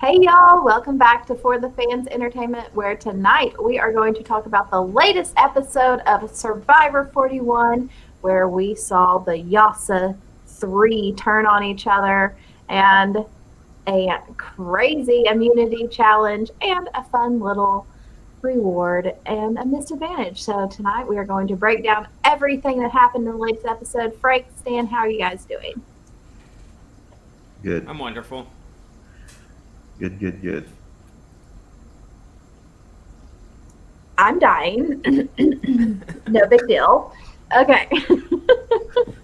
Hey y'all, welcome back to For the Fans Entertainment, where tonight we are going to talk about the latest episode of Survivor 41, where we saw the Yasa 3 turn on each other, and a crazy immunity challenge, and a fun little reward and a misadvantage. So tonight we are going to break down everything that happened in the latest episode. Frank, Stan, how are you guys doing? Good, I'm wonderful. good. I'm dying. No big deal. Okay.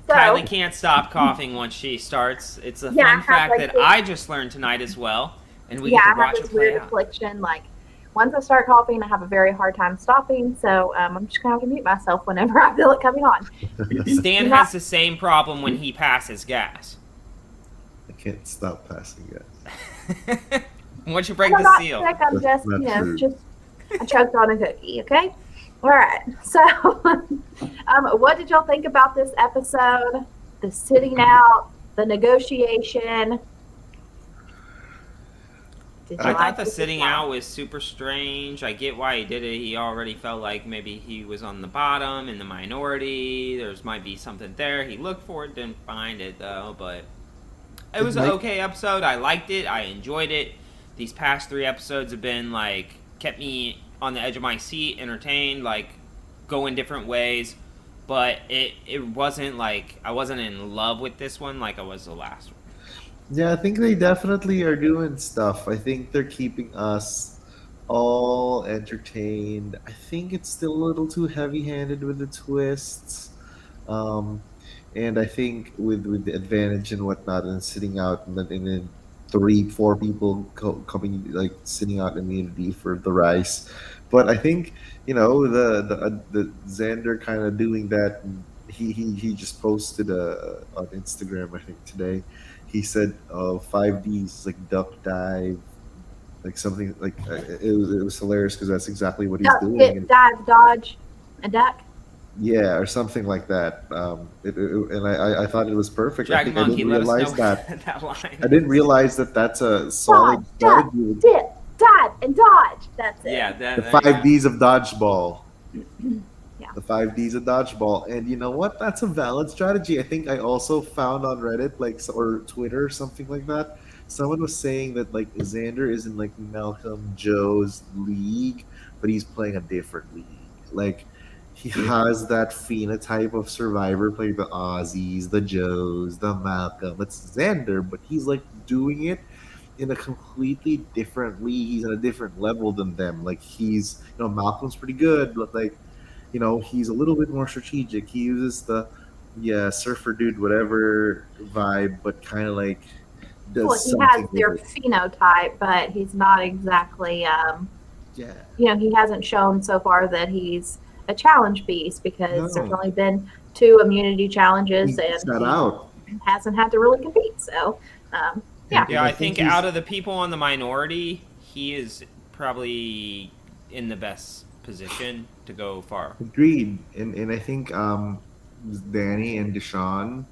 Kylie can't stop coughing once she starts. It's a Yeah, fun fact that I just learned tonight as well, and we I get to have watch this it play weird out. affliction. Like, once I start coughing, I have a very hard time stopping. So I'm just gonna have to mute myself whenever I feel it coming on. Stan has the same problem when he passes gas. I can't stop passing gas. Once you break I'm the not seal. sick. I'm just, That's not true. I choked on a cookie. Okay. All right. So, what did y'all think about this episode? The sitting out, the negotiation. I thought the sitting out was super strange. I get why he did it. He already felt like maybe he was on the bottom, in the minority. There's might be something there. He looked for it, didn't find it though. But it was an okay episode. I liked it. I enjoyed it. These past 3 episodes have been like kept me on the edge of my seat, entertained, like going different ways. But it wasn't like I wasn't in love with this one like I was the last one. Yeah, I think they definitely are doing stuff. I think they're keeping us all entertained. I think it's still a little too heavy-handed with the twists. Um, and I think with the advantage and whatnot, and sitting out, and then 3, 4 people coming like sitting out immunity for the rice. But I think the Xander kind of doing that. And he just posted on Instagram, I think today. He said 5Ds like duck dive, like something like it was hilarious because that's exactly what he's Duck, doing. dip, dive, dodge, a duck. Yeah, or something like that. And I thought it was perfect. I Dragon think I Monkey, didn't let us realize know that. that line. I didn't realize that that's a solid Dodge, duck, strategy. dip, dive, and dodge. That's it. Yeah, The five Ds of dodgeball. Yeah. The 5Ds of dodgeball. And you know what? That's a valid strategy. I think I also found on Reddit, or Twitter, or something like that. Someone was saying that like Xander is in like Malcolm Joe's league, but he's playing a different league. Like he has that phenotype of survivor, playing the Aussies, the Joes, the Malcolm. It's Xander, but he's like doing it in a completely different league. He's at a different level than them. Like Malcolm's pretty good, but like he's a little bit more strategic. He uses the surfer dude whatever vibe, but kind of like Well, does he has something their with it. phenotype, but he's not exactly, Yeah. he hasn't shown so far that he's a challenge beast because there's No. only been 2 immunity challenges He and sat out. he hasn't had to really compete. So, yeah. Yeah, And I think he's out of the people on the minority, he is probably in the best position to go far. agreed. And I think Danny and Deshaun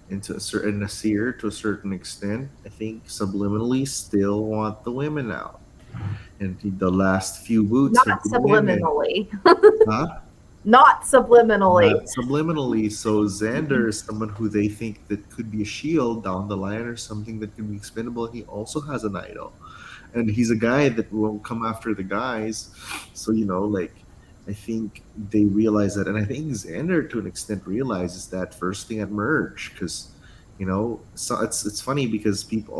and to a certain Nasir to a certain extent, I think subliminally still want the women out. And the last few boots Not have been women. subliminally. Huh? Not subliminally. Not subliminally. So Xander is someone who they think that could be a shield down the line or something that can be expendable. He also has an idol. And he's a guy that will come after the guys. So, like I think they realize that, and I think Xander to an extent realizes that first thing at merge, because so it's funny because people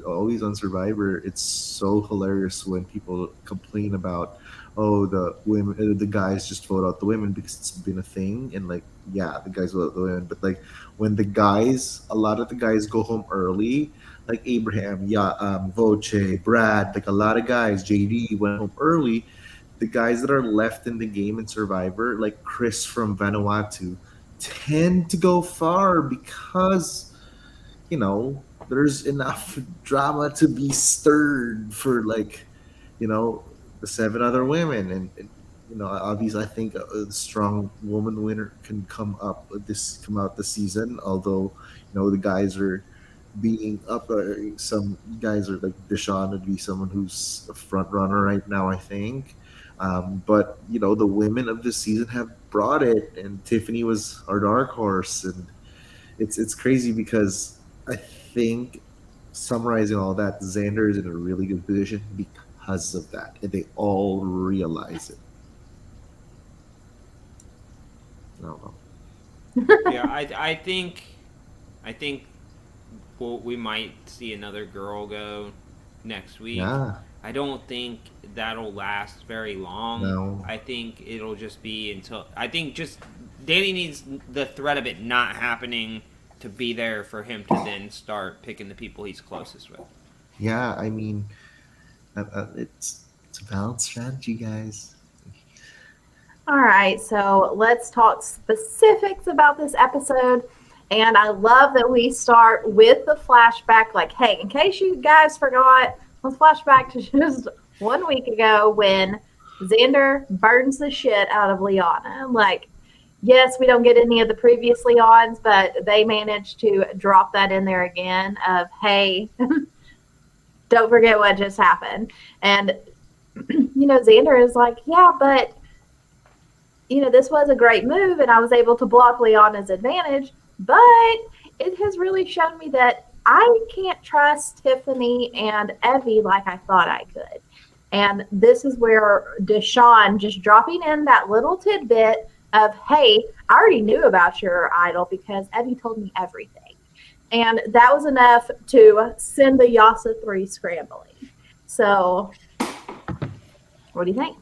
always on Survivor, it's so hilarious when people complain about the women, the guys just vote out the women because it's been a thing, and like yeah, the guys vote out the women, but like when a lot of the guys go home early, like Abraham, yeah, Voce, Brad, like a lot of guys, JD went home early. The guys that are left in the game in Survivor, like Chris from Vanuatu, tend to go far because there's enough drama to be stirred for like the 7 other women, and obviously I think a strong woman winner can come out this season, although the guys are being up. Some guys are like Deshaun would be someone who's a front runner right now, I think. But the women of this season have brought it, and Tiffany was our dark horse, and it's crazy because I think summarizing all that, Xander is in a really good position because of that, and they all realize it. I don't know. Yeah, I think we might see another girl go next week. Yeah, I don't think that'll last very long. no, I think it'll just be until I think just Danny needs the threat of it not happening to be there for him to then start picking the people he's closest with. yeah. I mean, it's a balanced strategy, guys. All right, so let's talk specifics about this episode. And I love that we start with the flashback. Like, hey, in case you guys forgot, let's flash back to just 1 week ago when Xander burns the shit out of Liana. Like, yes, we don't get any of the previous Leons, but they managed to drop that in there again of, hey, don't forget what just happened. And, Xander is like, yeah, but this was a great move and I was able to block Liana's advantage, but it has really shown me that I can't trust Tiffany and Evie like I thought I could. And this is where Deshaun just dropping in that little tidbit of, hey, I already knew about your idol because Evie told me everything. And that was enough to send the Yasa 3 scrambling. So, what do you think?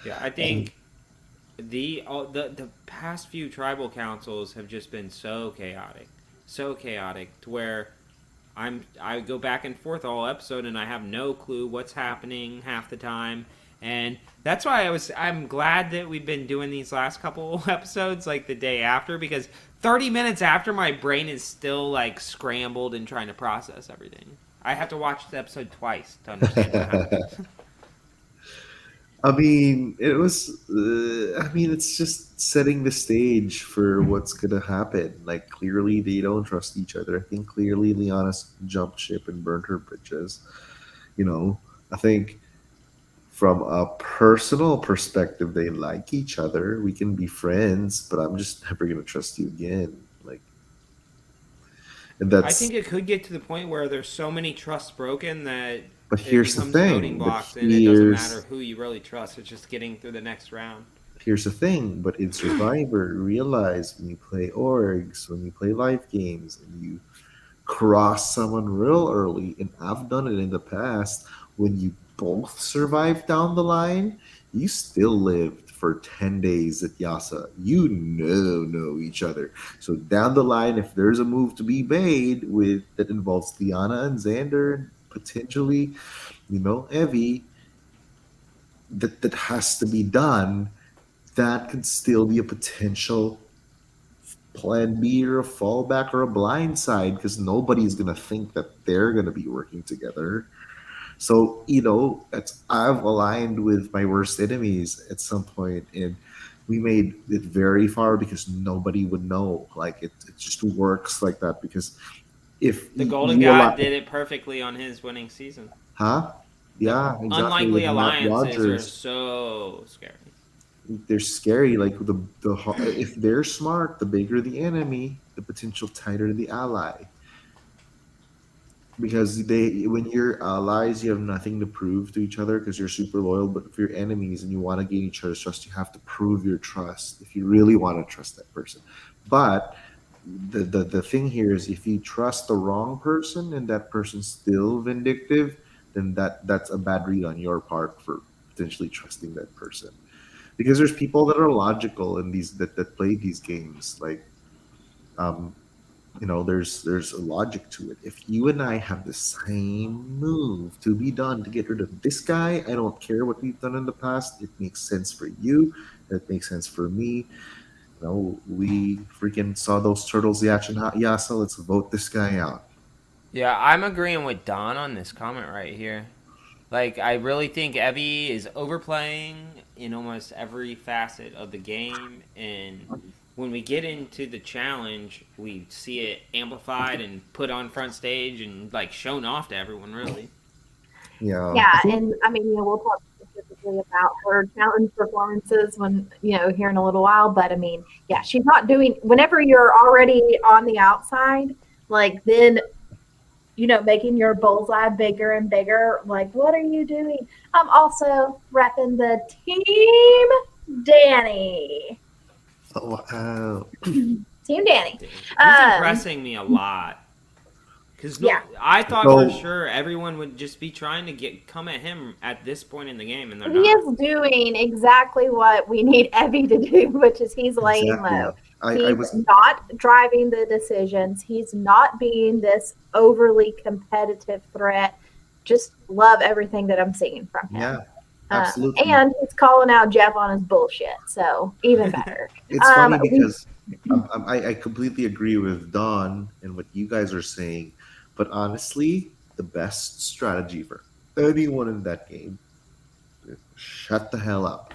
Yeah, I think the past few tribal councils have just been so chaotic to where I go back and forth all episode and I have no clue what's happening half the time. And that's why I'm glad that we've been doing these last couple episodes like the day after, because 30 minutes after my brain is still like scrambled and trying to process everything. I have to watch the episode twice to understand what happened. I mean, it was. I mean, it's just setting the stage for what's gonna happen. Like, clearly, they don't trust each other. I think clearly, Liana's jumped ship and burned her bridges. You know, I think from a personal perspective, they like each other. We can be friends, but I'm just never gonna trust you again. Like, and I that's. think it could get to the point where there's so many trusts broken that But it here's the becomes voting thing. But blocks and it doesn't matter who you really trust. It's just getting through the next round. here's the thing. But in Survivor, realize when you play orgs, when you play life games, and you cross someone real early, and I've done it in the past, when you both survive down the line, you still lived for 10 days at Yasa. You know each other. So down the line, if there's a move to be made with that involves Liana and Xander, potentially, Evie, that has to be done, that could still be a potential plan B or a fallback or a blind side because nobody's gonna think that they're gonna be working together. So I've aligned with my worst enemies at some point, and we made it very far because nobody would know. Like it just works like that because if The Golden you God align, did it perfectly on his winning season. huh? The Yeah, exactly. unlikely With Matt alliances are Rogers, so scary. they're scary. Like if they're smart, the bigger the enemy, the potential tighter the ally. Because when you're allies, you have nothing to prove to each other because you're super loyal. But if you're enemies and you want to gain each other's trust, you have to prove your trust if you really want to trust that person. But the thing here is, if you trust the wrong person and that person's still vindictive, then that's a bad read on your part for potentially trusting that person. Because there's people that are logical in these that play these games. Like, um, there's a logic to it. If you and I have the same move to be done to get rid of this guy, I don't care what we've done in the past. It makes sense for you. It makes sense for me. We freaking saw those turtles, Yach and Yasa. Let's vote this guy out. Yeah, I'm agreeing with Don on this comment right here. Like, I really think Evie is overplaying in almost every facet of the game, and when we get into the challenge, we see it amplified and put on front stage and like shown off to everyone. Really, Yeah. Yeah, and I mean, we'll talk specifically about her challenge performances when, here in a little while. But I mean, yeah, she's not doing, whenever you're already on the outside, like then, making your bullseye bigger and bigger. Like, what are you doing? I'm also repping the team Danny. Oh, wow. Team Danny. he's Um, impressing me a lot. Because Yeah. I thought So- for sure everyone would just be trying to come at him at this point in the game, and they're He not. is doing exactly what we need Evie to do, which is he's laying Exactly. low. I He's was not driving the decisions. He's not being this overly competitive threat. Just love everything that I'm seeing from him. yeah, absolutely. And he's calling out Jeff on his bullshit, so even better. It's funny we- because I completely agree with Don and what you guys are saying, but honestly, the best strategy for anyone in that game is shut the hell up.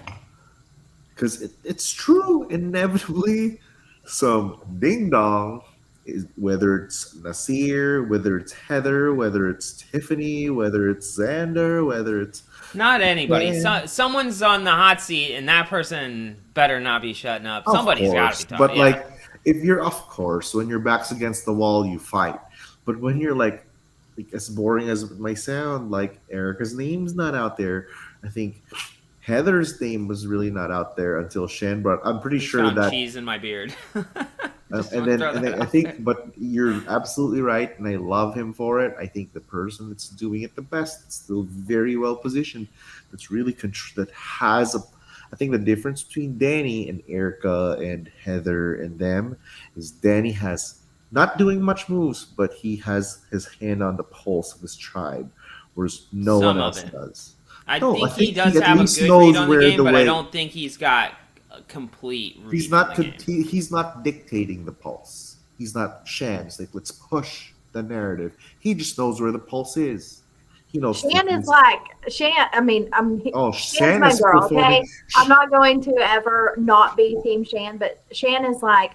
Because it's true, inevitably, some ding dong, is, whether it's Nasir, whether it's Heather, whether it's Tiffany, whether it's Xander, whether it's Not anybody. Yeah. Someone's on the hot seat, and that person better not be shutting up. Of Somebody's got course, to be talking. but like, if you're, of course, when your back's against the wall, you fight. But when you're like as boring as it may sound, like Erica's name's not out there. I think Heather's name was really not out there until Shan brought. I'm pretty sure found that, cheese in my beard. and then I think, but you're absolutely right, and I love him for it. I think the person that's doing it the best, that's still very well positioned, that's really that has a. I think the difference between Danny and Erica and Heather and them is Danny has not doing much moves, but he has his hand on the pulse of his tribe, whereas no Some one of else it. does. I No, think I think he does he at have a least good knows read on the where game, the but I way- don't think he's got a complete read He's not. on the game. He's not dictating the pulse. He's not Shan's like let's push the narrative. He just knows where the pulse is. He knows. Shan things. is like Shan. I mean, Oh, Shan's Shan my is girl. performing. Okay, I'm not going to ever not be Team Shan, but Shan is like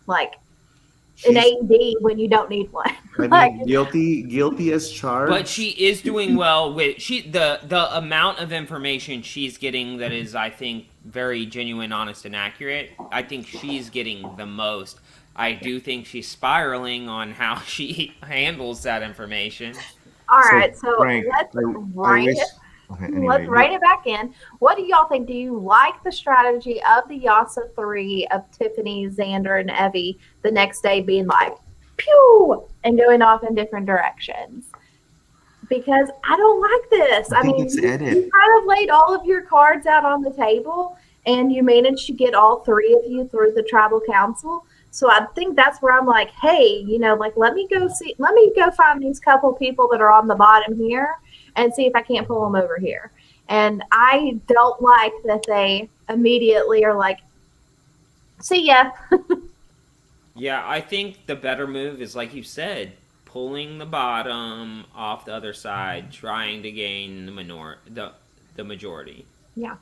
like an She's- AD when you don't need one. I Like, mean, guilty as charged. But she is doing well with the amount of information she's getting that is, I think, very genuine, honest, and accurate. I think she's getting the most. I do think she's spiraling on how she handles that information. all right, so Frank, let's I write wish- it. Okay, Let's anyway, write it back in. What do y'all think? Do you like the strategy of the Yasa 3 of Tiffany, Xander, and Evie the next day being like, pew, and going off in different directions? Because I don't like this. I I think mean, it's you edit. kind of laid all of your cards out on the table, and you managed to get all three of you through the tribal council. So I think that's where I'm like, hey, let me go find these couple people that are on the bottom here and see if I can't pull them over here. And I don't like that they immediately are like, see ya. Yeah, I think the better move is, like you said, pulling the bottom off the other side, trying to gain the majority. Yeah.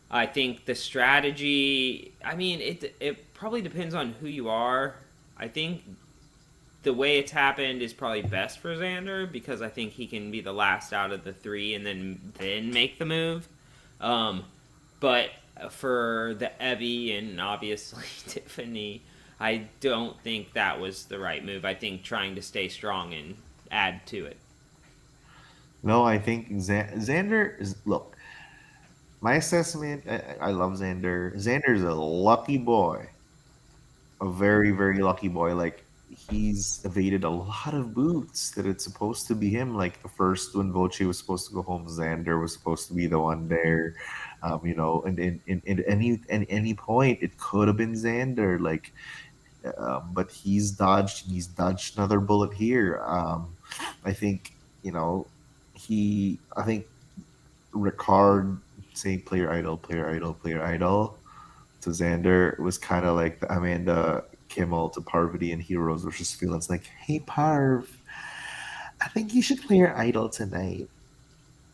I think the strategy, I mean, it probably depends on who you are. I think the way it's happened is probably best for Xander because I think he can be the last out of the three and then make the move. But for the Evie and obviously Tiffany, I don't think that was the right move. I think trying to stay strong and add to it. No, I think Xander is. Look, my assessment. I love Xander. Xander's a lucky boy, a very very lucky boy. Like he's evaded a lot of boots that it's supposed to be him. Like the first when Voce was supposed to go home, Xander was supposed to be the one there. And in any point it could have been Xander. Like. But he's dodged another bullet here. I think I think Ricard saying player idol to Xander was kind of like the Amanda Kimmel to Parvati in Heroes versus Villains. Like, hey Parv, I think you should play your idol tonight.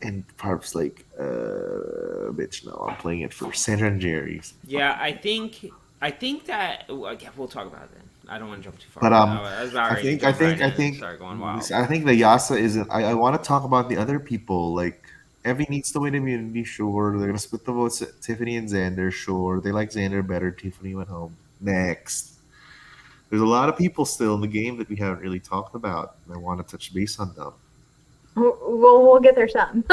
And Parv's like, bitch, no, I'm playing it for Sandra and Jerry's. Yeah, I think I think that we'll talk about it then. I don't want to jump too far. But I was about I ready to think I jump right think in I and think start going wild. I think the Yasa isn't. I want to talk about the other people. Like Evie needs to win immunity. Sure, they're gonna split the votes. Tiffany and Xander. Sure, they like Xander better. Tiffany went home. Next, there's a lot of people still in the game that we haven't really talked about. And I want to touch base on them. We'll get there some.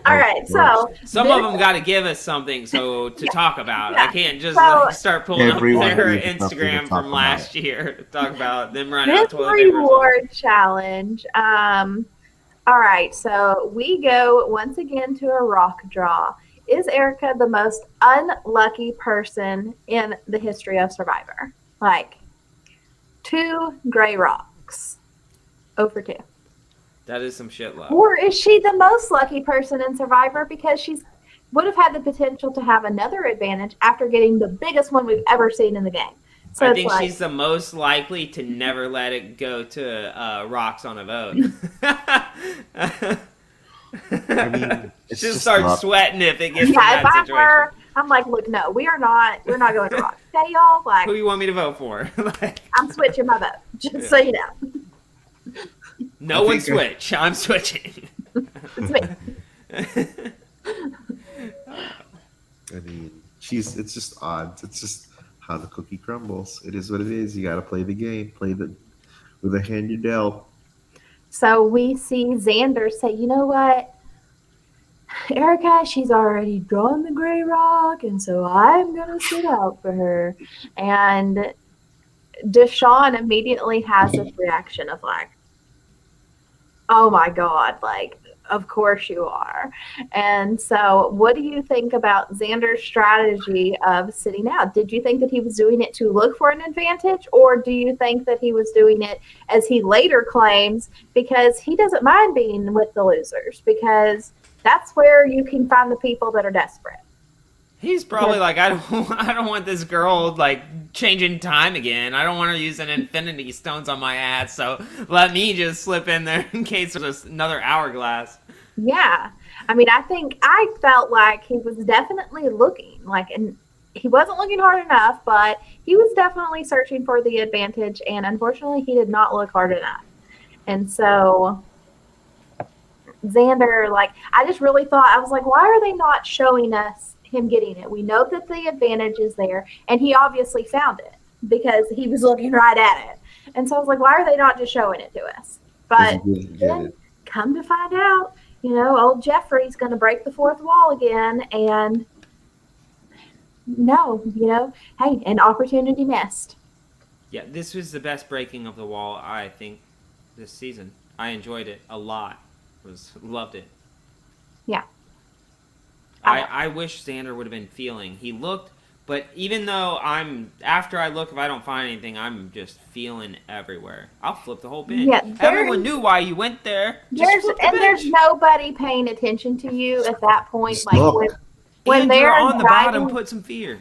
All right, so Some of them got to give us something to talk about. Yeah. I can't just So- start pulling up Everyone their needs something to Instagram talk from last year to talk about them running this out toilet paper. reward challenge. All right, so we go once again to a rock draw. Is Erica the most unlucky person in the history of Survivor? Like 2 gray rocks. 0 for 2. That is some shit luck. Or is she the most lucky person in Survivor because she's would have had the potential to have another advantage after getting the biggest one we've ever seen in the game? So I it's think like, she's the most likely to never let it go to rocks on a vote. I mean, it's she'll just start luck. sweating if it gets in yeah, if that I situation. were, I'm like, look, no, we're not going to rock. Okay, y'all? Like, Who you want me to vote for? Like, I'm switching my vote, just so you know. no one switch. I'm switching. It's me. I mean, it's just odd. It's just how the cookie crumbles. It is what it is. You got to play the game. Play with the hand you dealt. So we see Xander say, you know what? Erica, she's already drawn the gray rock, and so I'm going to sit out for her. And Deshaun immediately has this reaction of like, oh my God, like, of course you are. And so what do you think about Xander's strategy of sitting out? Did you think that he was doing it to look for an advantage, or do you think that he was doing it, as he later claims, because he doesn't mind being with the losers, because that's where you can find the people that are desperate? He's probably like, I don't want this girl like changing time again. I don't want her using infinity stones on my ass. So let me just slip in there in case there's another hourglass. Yeah. I mean, I felt like he was definitely looking, like, and he wasn't looking hard enough, but he was definitely searching for the advantage, and unfortunately he did not look hard enough. And so Xander, like, I just really thought, I was like, why are they not showing us him getting it? We know that the advantage is there, and he obviously found it because he was looking right at it. And so I was like, why are they not just showing it to us? But then, come to find out, old Jeffrey's going to break the fourth wall again, and no, hey, an opportunity missed. Yeah, this was the best breaking of the wall, I think, this season. I enjoyed it a lot. Loved it. Yeah. I wish Xander would have been feeling. He looked, but even though after I look, if I don't find anything, I'm just feeling everywhere. I'll flip the whole bench. Yeah, everyone knew why you went there. There's nobody paying attention to you at that point. Just like when they're on the diving, bottom, put some fear.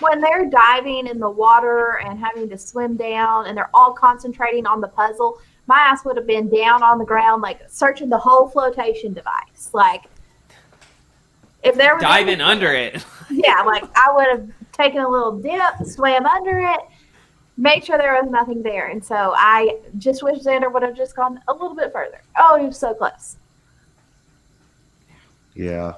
When they're diving in the water and having to swim down, and they're all concentrating on the puzzle, my ass would have been down on the ground, like searching the whole flotation device, like. If there was diving under it. Yeah, like I would have taken a little dip, swam under it, made sure there was nothing there. And so I just wish Xander would have just gone a little bit further. Oh, he was so close. Yeah.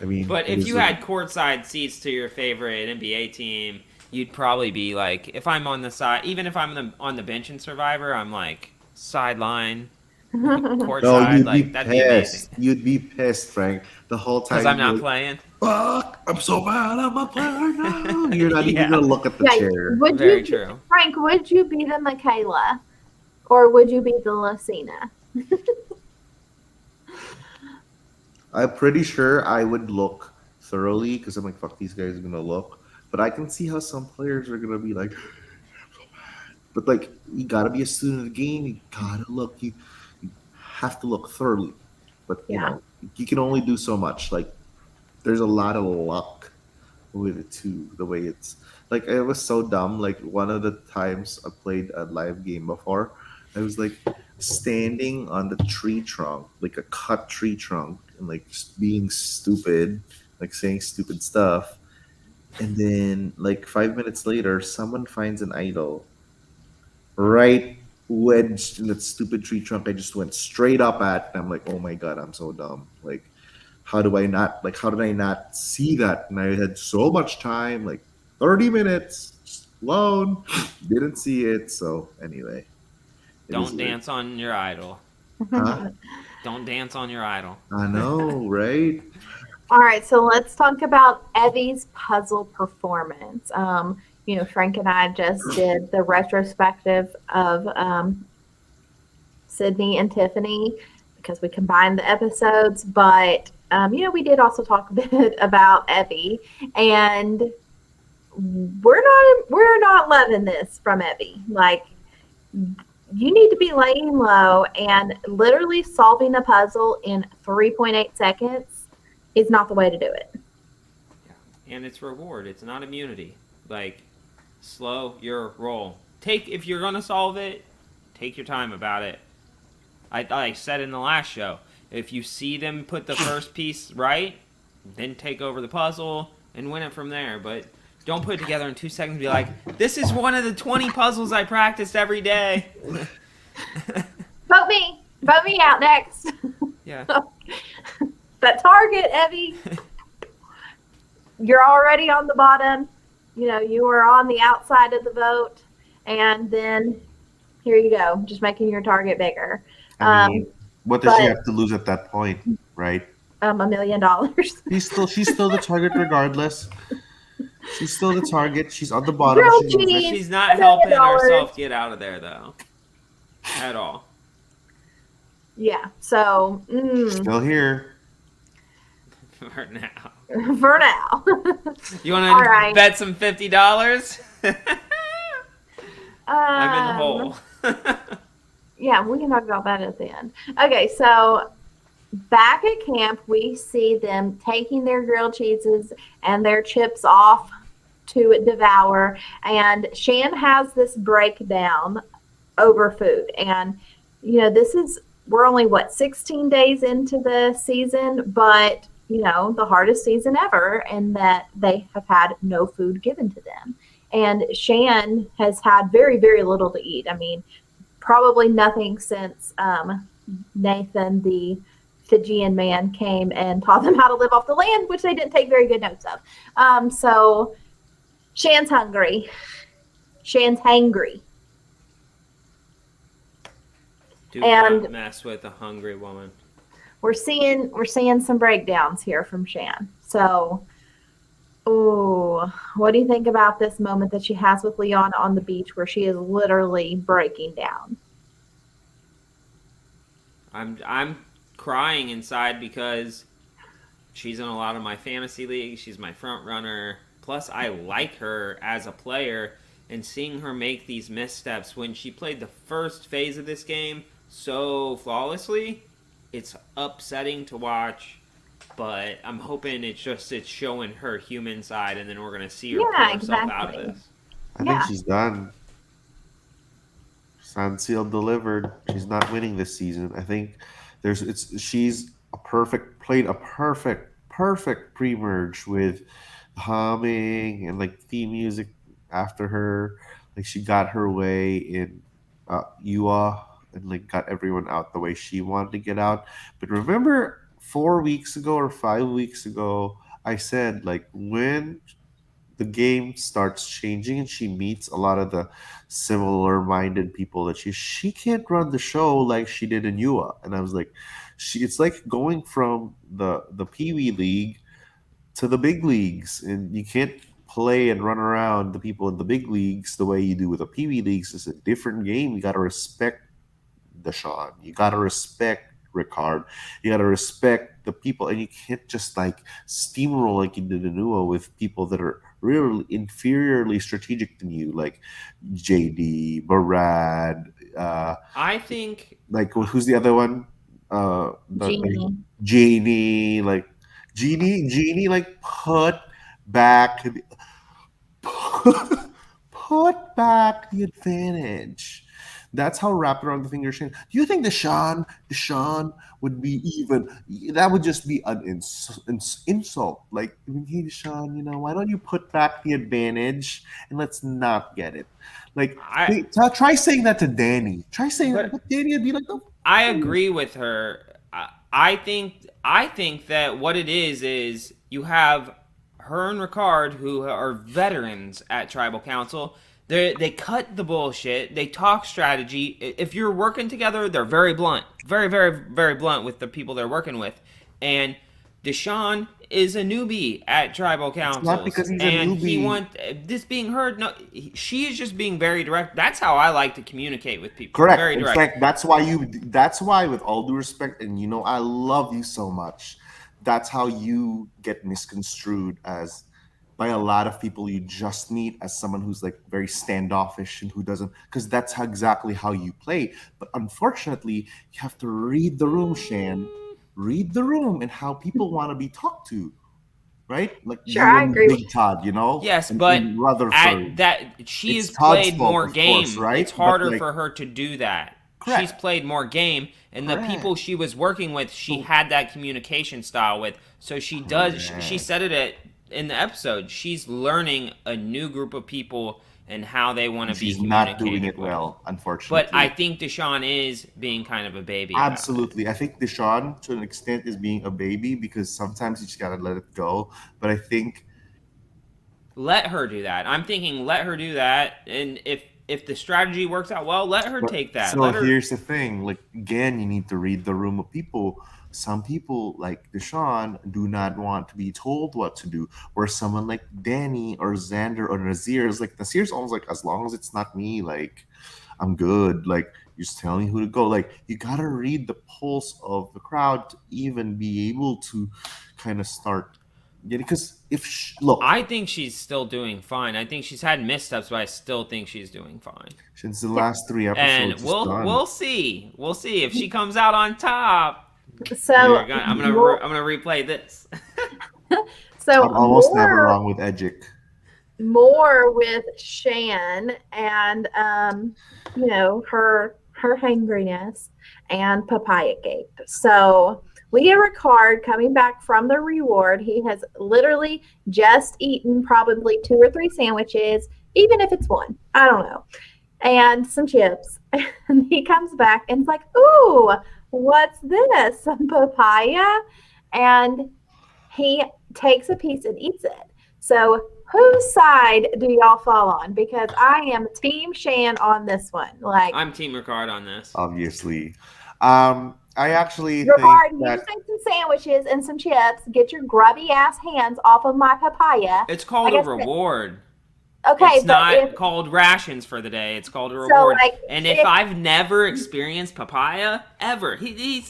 I mean, but if you had courtside seats to your favorite NBA team, you'd probably be like, if I'm on the side, even if I'm on the bench in Survivor, I'm like sideline. Courtside, no, you'd like be that'd pissed. be amazing. You'd be pissed, Frank, the whole time. Because I'm not playing. Fuck! I'm so bad. I'm not playing right now. You're not even gonna look at the chair. Very true. Frank, would you be the Michaela, or would you be the Lucina? I'm pretty sure I would look thoroughly because I'm like, fuck, these guys are gonna look. But I can see how some players are gonna be like, but like, you gotta be a student of the game. You gotta look. You have to look thoroughly. But you know, you can only do so much. Like, there's a lot of luck with it too. The way it's like, it was so dumb. Like, one of the times I played a live game before, I was like standing on the tree trunk, like a cut tree trunk, and like just being stupid, like saying stupid stuff. And then, like 5 minutes later, someone finds an idol right wedged in that stupid tree trunk. I just went straight up at, and I'm like, oh my god, I'm so dumb. Like, how did I not see that? And I had so much time, like 30 minutes just alone, didn't see it. So anyway, it is Don't what it, dance on your idol. huh? Don't dance on your idol. I know, right? All right, so let's talk about Evie's puzzle performance. Frank and I just did the retrospective of Sydney and Tiffany because we combined the episodes, but we did also talk a bit about Evie, and we're not loving this from Evie. Like, you need to be laying low, and literally solving a puzzle in 3.8 seconds is not the way to do it. And it's reward. It's not immunity. Like, slow your roll. If you're gonna solve it, take your time about it. I said in the last show, if you see them put the first piece right, then take over the puzzle and win it from there. But don't put it together in 2 seconds and be like, this is one of the 20 puzzles I practiced every day. Vote me. Vote me out next. Yeah. That target, Evie. You're already on the bottom. You are on the outside of the vote. And then here you go. Just making your target bigger. I mean, what does she have to lose at that point, right? $1 million. She's still the target regardless. She's still the target. She's on the bottom. She's not helping herself get out of there, though. At all. Yeah, so... Still here. For now. For now. You want to bet some $50? I'm in the hole. Yeah, we can talk about that at the end. Okay, so back at camp, we see them taking their grilled cheeses and their chips off to devour. And Shan has this breakdown over food. And, we're only, 16 days into the season, but, the hardest season ever, in that they have had no food given to them. And Shan has had very, very little to eat. I mean, probably nothing since Nathan, the Fijian man, came and taught them how to live off the land, which they didn't take very good notes of. So Shan's hungry. Shan's hangry. Do not mess with a hungry woman. We're seeing some breakdowns here from Shan. So, what do you think about this moment that she has with Leon on the beach, where she is literally breaking down? I'm crying inside because she's in a lot of my fantasy leagues. She's my front runner. Plus, I like her as a player, and seeing her make these missteps when she played the first phase of this game so flawlessly, it's upsetting to watch. But I'm hoping it's showing her human side, and then we're gonna see her pull herself out of this. I think she's done. Signed, sealed, delivered. She's not winning this season. I think she's played a perfect pre-merge with humming and like theme music after her. Like, she got her way in UA and like got everyone out the way she wanted to get out. But remember 4 weeks ago or 5 weeks ago, I said, like, when the game starts changing and she meets a lot of the similar minded people, that she can't run the show like she did in UA. And I was like, it's like going from the Pee Wee League to the big leagues, and you can't play and run around the people in the big leagues the way you do with the Pee Wee Leagues. It's a different game. You got to respect Deshaun. You got to respect Ricard. You got to respect the people, and you can't just like steamroll like you did in UA with people that are really inferiorly strategic than you, like JD, Barad. I think, like, who's the other one? Genie, like Genie, like put back the advantage. That's how wrapped around the finger Shane. Do you think Deshaun would be even? That would just be an insult. Like, hey, Deshaun, why don't you put back the advantage and let's not get it? Like, I try saying that to Danny. Try saying But- that, but Danny would be like, oh, I agree with her. I think that what it is you have her and Ricard, who are veterans at Tribal Council. They cut the bullshit. They talk strategy. If you're working together, they're very blunt, very, very, very blunt with the people they're working with. And Deshaun is a newbie at Tribal Council. not because he's a and he newbie. want this being heard. No, she is just being very direct. That's how I like to communicate with people. correct. Very In direct. fact, that's why, with all due respect, and I love you so much. That's how you get misconstrued as by a lot of people you just meet as someone who's like very standoffish and who doesn't, because that's exactly how you play. But unfortunately, you have to read the room, Shan. Read the room and how people want to be talked to, right? Like Sure, you I and agree Big with- Todd, Yes, and- but and Rutherford. at that she It's has Todd's played fault, more of game. course, right? It's But, harder like- for her to do that. Correct. She's played more game, and the Correct. people she was working with, she had that communication style with. So she does. She Correct. said it in the episode. She's learning a new group of people and how they want to be She's not communicated doing it with. well, unfortunately. But I think Deshaun is being kind of a baby. about it. Absolutely. I think Deshaun, to an extent, is being a baby because sometimes you just gotta let it go. But I think Let her do that. I'm thinking let her do that, and if the strategy works out well, let her take that. So Let her. here's the thing. Like, again, you need to read the room of people. Some people, like Deshaun, do not want to be told what to do. Where someone like Danny or Xander or Nazir is like, Nazir's almost like, as long as it's not me, like, I'm good. Like, you're just telling me who to go. Like, you gotta read the pulse of the crowd to even be able to kind of start. Yeah, because look, I think she's still doing fine. I think she's had missteps, but I still think she's doing fine. since the last 3 episodes, And is we'll done. we'll see. We'll see if she comes out on top. So I'm gonna replay this. so I'm almost more, never wrong with Edgic. more with Shan and her hangriness and Papaya Gate. So we get Ricard coming back from the reward. He has literally just eaten probably 2 or 3 sandwiches, even if it's 1. I don't know. And some chips. And he comes back and it's like, ooh, what's this? Some papaya? And he takes a piece and eats it. So whose side do y'all fall on? Because I am Team Shan on this one. Like, I'm Team Ricard on this. Obviously. I actually Ricard, think you that take some sandwiches and some chips. Get your grubby ass hands off of my papaya. It's called I a guess that- reward. Okay, It's but not if called rations for the day. It's called a reward. like, and if- if I've never experienced papaya ever, I think he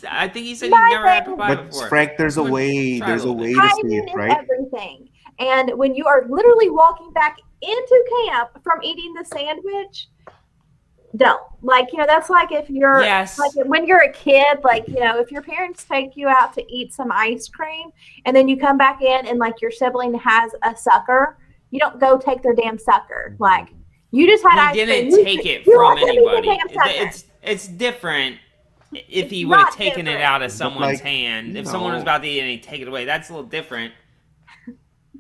said My he never had thing- papaya but before. Frank, there's a Come on, way. try There's a a little way bit. to say timing it, is right? everything. And when you are literally walking back into camp from eating the sandwich, don't. Like, that's like if you're Yes. like when you're a kid, like, if your parents take you out to eat some ice cream and then you come back in and like your sibling has a sucker, you don't go take their damn sucker. Like, you just had ice He cream. didn't take it You from let them eat the anybody. damn sucker. It's different if he It's would have not taken it different. out of But, someone's like, hand. If someone was about to eat and he take it away, that's a little different.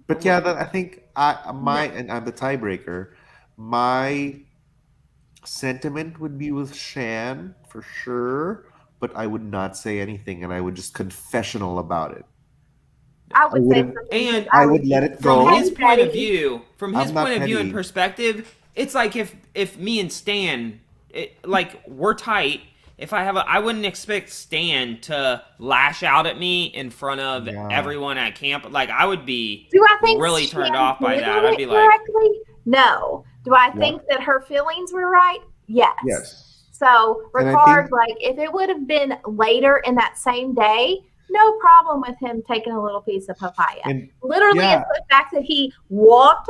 But yeah, I think and I'm the tiebreaker. My sentiment would be with Shan for sure, but I would not say anything, and I would just confessional about it. I would say wouldn't- something. And because I would was- let it From go. his point of petty. view, I'm not and petty. perspective, it's like if me and Stan, like we're tight. If I wouldn't expect Stan to lash out at me in front of Yeah. everyone at camp. Like I would be Do I think really Shan turned off by that. handled I'd be it like, correctly? No. Do I think that her feelings were right? Yes. Yes. So And I Ricard, think- like if it would have been later in that same day, no problem with him taking a little piece of papaya. And Literally, yeah. it's the fact that he walked.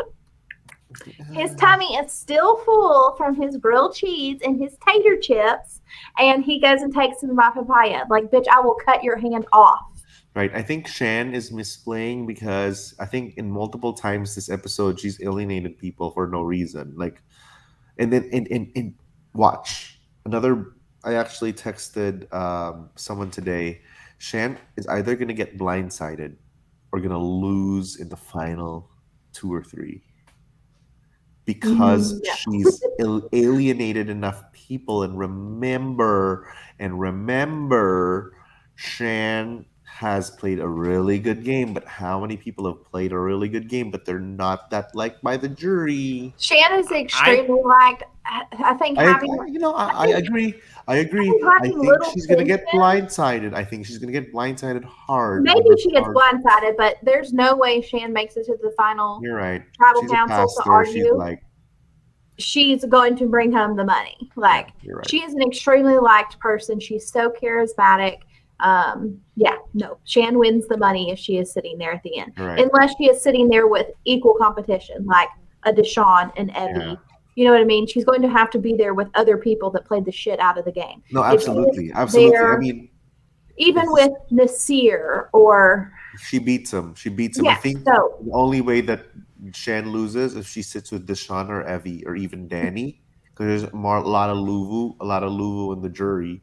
His tummy is still full from his grilled cheese and his tater chips, and he goes and takes some of my papaya. Like, bitch, I will cut your hand off. Right. I think Shan is misplaying because I think in multiple times this episode she's alienated people for no reason. Like, and then and watch Another, I actually texted someone today. Shan is either going to get blindsided or going to lose in the final two or three because Yeah. she's alienated enough people. And remember, Shan has played a really good game, but how many people have played a really good game, but they're not that liked by the jury? Shan is I extremely liked. I think having, I agree. I I agree. think I having think little she's gonna get tension. blindsided. I think she's gonna get blindsided hard, Maybe hard, she gets hard. blindsided, but there's no way Shan makes it to the final You're right. tribal She's a council to pastor. She's argue. like, She's going to bring home the money. yeah, Like, you're right. she is an extremely liked person. She's so charismatic. Yeah, no, Shan wins the money if she is sitting there at the end, You're right. unless she is sitting there with equal competition, like a Deshawn and Evie. Yeah. You know what I mean? She's going to have to be there with other people that played the shit out of the game. No, If she is absolutely, absolutely. I there, mean, even it's, with Nasir or she beats him. She beats him. I yeah, think so the only way that Shan loses if she sits with Deshaun or Evie or even Danny, because there's a lot of Luvu in the jury.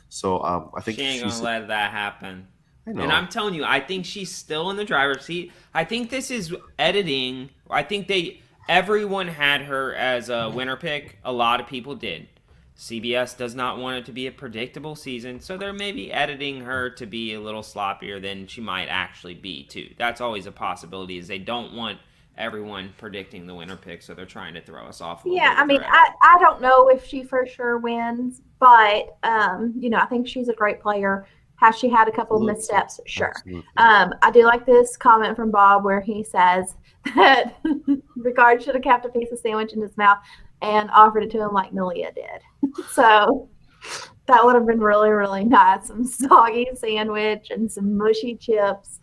So I think She ain't gonna let that happen. I And I'm know. telling you, I think she's still in the driver's seat. I think this is editing. I think everyone had her as a winner pick. A lot of people did. CBS does not want it to be a predictable season, so they're maybe editing her to be a little sloppier than she might actually be too. That's always a possibility. Is they don't want everyone predicting the winner pick, so they're trying to throw us off a little yeah, bit I with mean, her edit. I don't know if she for sure wins, but I think she's a great player. Has she had a couple of Absolutely. missteps? Sure. Absolutely. I do like this comment from Bob where he says that Ricard should have kept a piece of sandwich in his mouth and offered it to him like Malia did. So that would have been really, really nice. Some soggy sandwich and some mushy chips.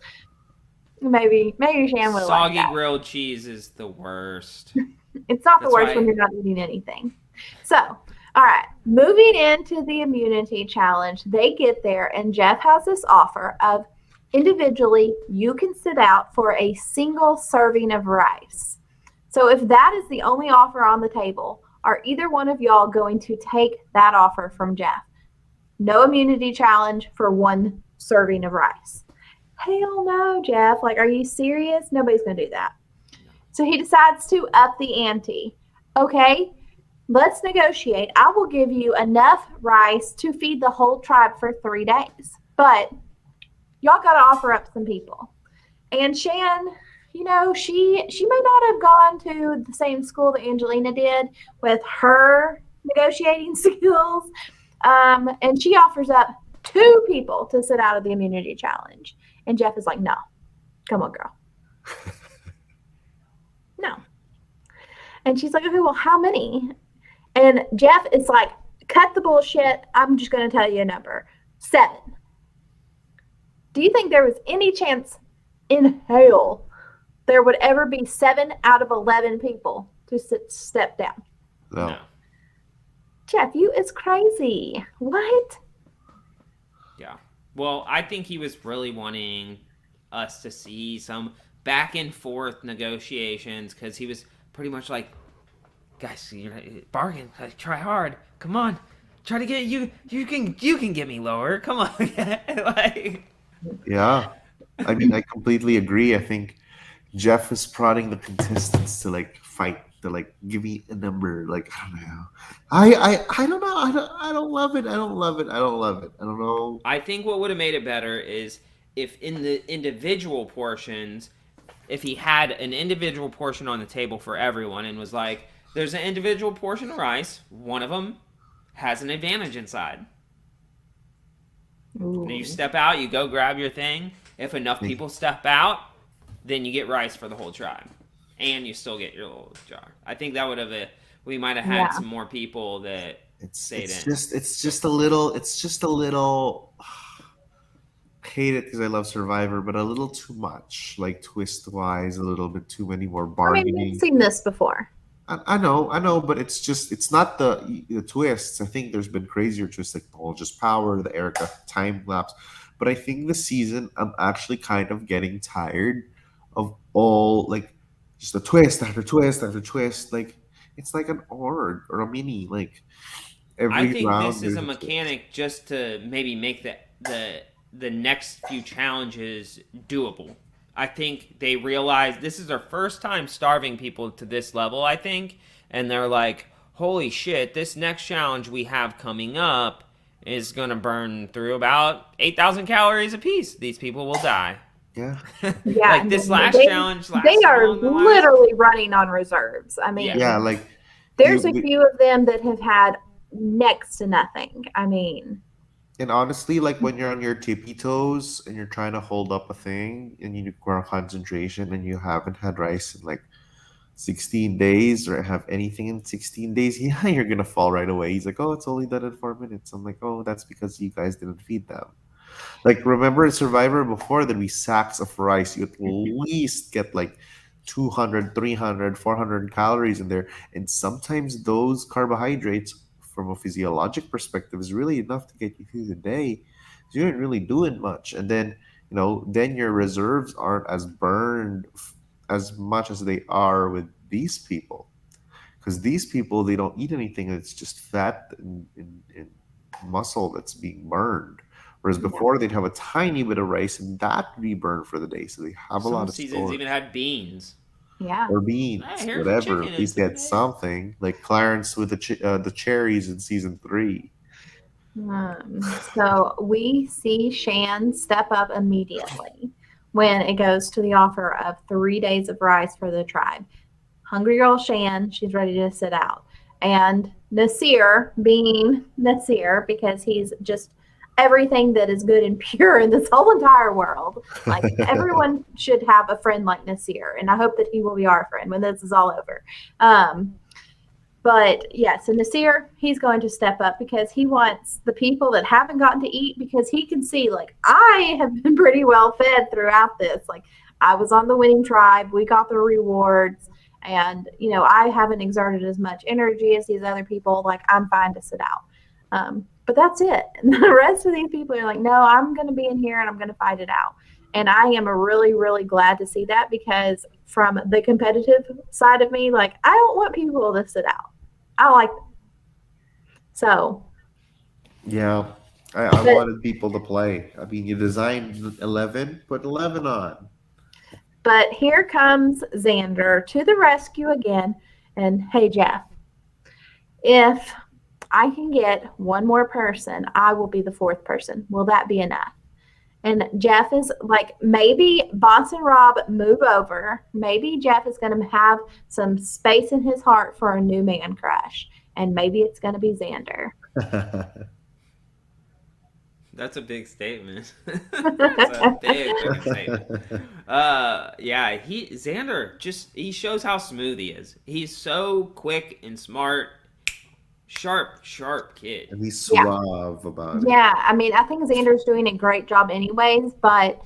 Maybe Shan would have liked Soggy that. grilled cheese is the worst. It's not the That's worst why- when you're not eating anything. So, all right, moving into the immunity challenge, they get there, and Jeff has this offer of individually, you can sit out for a single serving of rice. So, if that is the only offer on the table, are either one of y'all going to take that offer from Jeff? No immunity challenge for one serving of rice. Hell no, Jeff. Like, are you serious? Nobody's going to do that. So he decides to up the ante. Okay, let's negotiate. I will give you enough rice to feed the whole tribe for 3 days. But y'all got to offer up some people. And Shan, she may not have gone to the same school that Angelina did with her negotiating skills. And she offers up 2 people to sit out of the immunity challenge. And Jeff is like, no, come on, girl. No. And she's like, okay, well, how many? And Jeff is like, cut the bullshit. I'm just going to tell you a number 7. Do you think there was any chance in hell there would ever be 7 out of 11 people to step down? No. Jeff, you is crazy. What? Yeah. Well, I think he was really wanting us to see some back and forth negotiations because he was pretty much like, guys, bargain, try hard. Come on, try to get you. You can get me lower. Come on, like. Yeah. I mean, I completely agree. I think Jeff is prodding the contestants to fight, to give me a number. I don't know. I don't know. I don't love it. I don't love it. I don't love it. I don't know. I think what would have made it better is if in the individual portions, if he had an individual portion on the table for everyone and was like, there's an individual portion of rice, one of them has an advantage inside. And you step out, you go grab your thing. If enough people step out, then you get rice for the whole tribe. And you still get your little jar. I think that would have we might have had some more people that stayed in. It's just a little I hate it because I love Survivor, but a little too much, twist wise, a little bit too many more I mean, bargaining. we've seen this before. I know, but it's not the twists. I think there's been crazier twists like Paul Just Power, the Erica time lapse. But I think this season I'm actually kind of getting tired of all just a twist after twist after twist. It's like an org or a mini. I Every think round this is a there's a twist. mechanic just to maybe make the next few challenges doable. I think they realize this is their first time starving people to this level, I think, and they're like, "Holy shit, this next challenge we have coming up is going to burn through about 8,000 calories apiece. These people will die." Yeah. Yeah, Like and this last they challenge they lasted are along the last. literally running on reserves. I Yeah. Yeah, mean, like there's a you few of them that have had next to nothing. I mean, and honestly, like when you're on your tippy toes and you're trying to hold up a thing and you require concentration and you haven't had rice in like 16 days or have anything in 16 days, yeah, you're gonna fall right away. He's like, oh, it's only done in 4 minutes. I'm like, oh, that's because you guys didn't feed them. Like, remember in Survivor before there'd be sacks of rice. You at least get like 200, 300, 400 calories in there. And sometimes those carbohydrates, from a physiologic perspective, is really enough to get you through the day. So you aren't really doing much. And then, then your reserves aren't as burned as much as they are with these people. Because these people, they don't eat anything. It's just fat and muscle that's being burned. Whereas yeah, before they'd have a tiny bit of rice and that would be burned for the day. So they have a Some lot of seasons even storage. had beans. yeah. Or Hey, beans, here's a whatever. chicken At and least they some had potatoes. something. Like Clarence with the cherries in season 3. So we see Shan step up immediately when it goes to the offer of 3 days of rice for the tribe. Hungry girl Shan, she's ready to sit out. And Nasir, being Nasir, because he's just everything that is good and pure in this whole entire world. Like everyone should have a friend like Nasir, and I hope that he will be our friend when this is all over. But yeah, so Nasir, he's going to step up because he wants the people that haven't gotten to eat, because he can see, like, I have been pretty well fed throughout this. Like, I was on the winning tribe, we got the rewards, and, I haven't exerted as much energy as these other people. Like, I'm fine to sit out. But that's it. And the rest of these people are like, no, I'm going to be in here and I'm going to fight it out. And I am really, really glad to see that, because from the competitive side of me, like, I don't want people to sit out. I like them. So, Yeah. I but wanted people to play. I mean, you designed 11, put 11 on. but here comes Xander to the rescue again. And hey, Jeff, if I can get one more person, I will be the fourth person. Will that be enough? And Jeff is like, maybe Boss and Rob move over. Maybe Jeff is going to have some space in his heart for a new man crush. And maybe it's going to be Xander. That's a big statement. That's a big fucking statement. Yeah, Xander he shows how smooth he is. He's so quick and smart, sharp kid. And he's Yeah. suave about it. Yeah, I mean, I think Xander's doing a great job anyways, but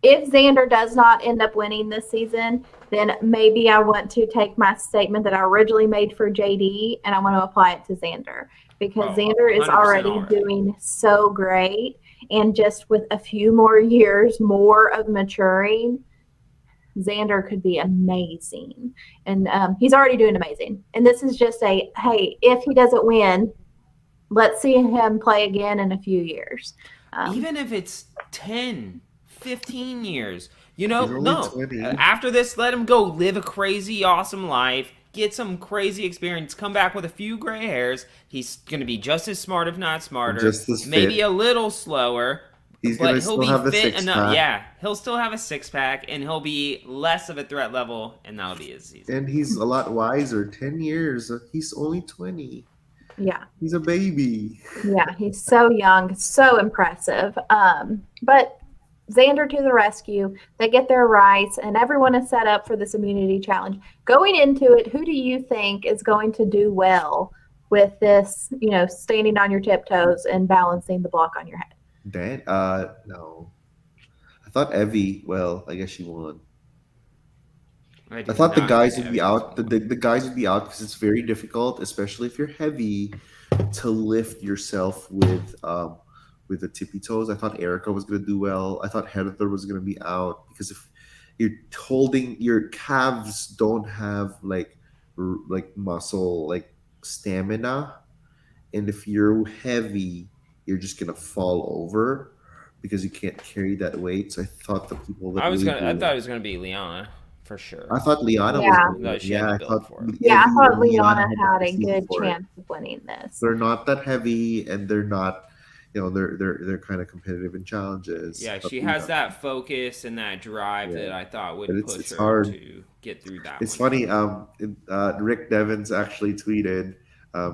if Xander does not end up winning this season, then maybe I want to take my statement that I originally made for JD and I want to apply it to Xander, because Xander is 100% already already. doing so great. And just with a few more years more of maturing, Xander could be amazing. And he's already doing amazing. And this is just hey, if he doesn't win, let's see him play again in a few years. Even if it's 10, 15 years. He's only No. 20. After this, let him go live a crazy, awesome life. Get some crazy experience. Come back with a few gray hairs. He's going to be just as smart, if not smarter. Just as Maybe fit. a little slower. He's But gonna he'll still be have the fit six enough. pack. Yeah, he'll still have a six pack, and he'll be less of a threat level, and that'll be his season. And he's a lot wiser. 10 years. He's only 20. Yeah. He's a baby. Yeah, he's so young, so impressive. But Xander to the rescue. They get their rights, and everyone is set up for this immunity challenge. Going into it, who do you think is going to do well with this, standing on your tiptoes and balancing the block on your head? Dan? No. I thought Evie. Well, I guess she won. I do thought the not guys think would be Evie is out. one. The guys would be out because it's very difficult, especially if you're heavy, to lift yourself with the tippy toes. I thought Erica was gonna do well. I thought Heather was gonna be out because if you're holding your calves don't have like muscle like stamina, and if you're heavy, you're just gonna fall over because you can't carry that weight. So I thought the people that weighed I were. thought it was gonna be Liana for sure. I thought Liana was Yeah. gonna No, win. she had Yeah, the I build thought for it. Yeah, I Evie thought and Liana Liana had the had a physique good for it. chance of winning this. They're not that heavy, and they're not, they're kind of competitive in challenges. Yeah, But she has that focus and that drive yeah, that I thought but would it's push it's her hard. to get through that It's one. funny. Rick Devens actually tweeted,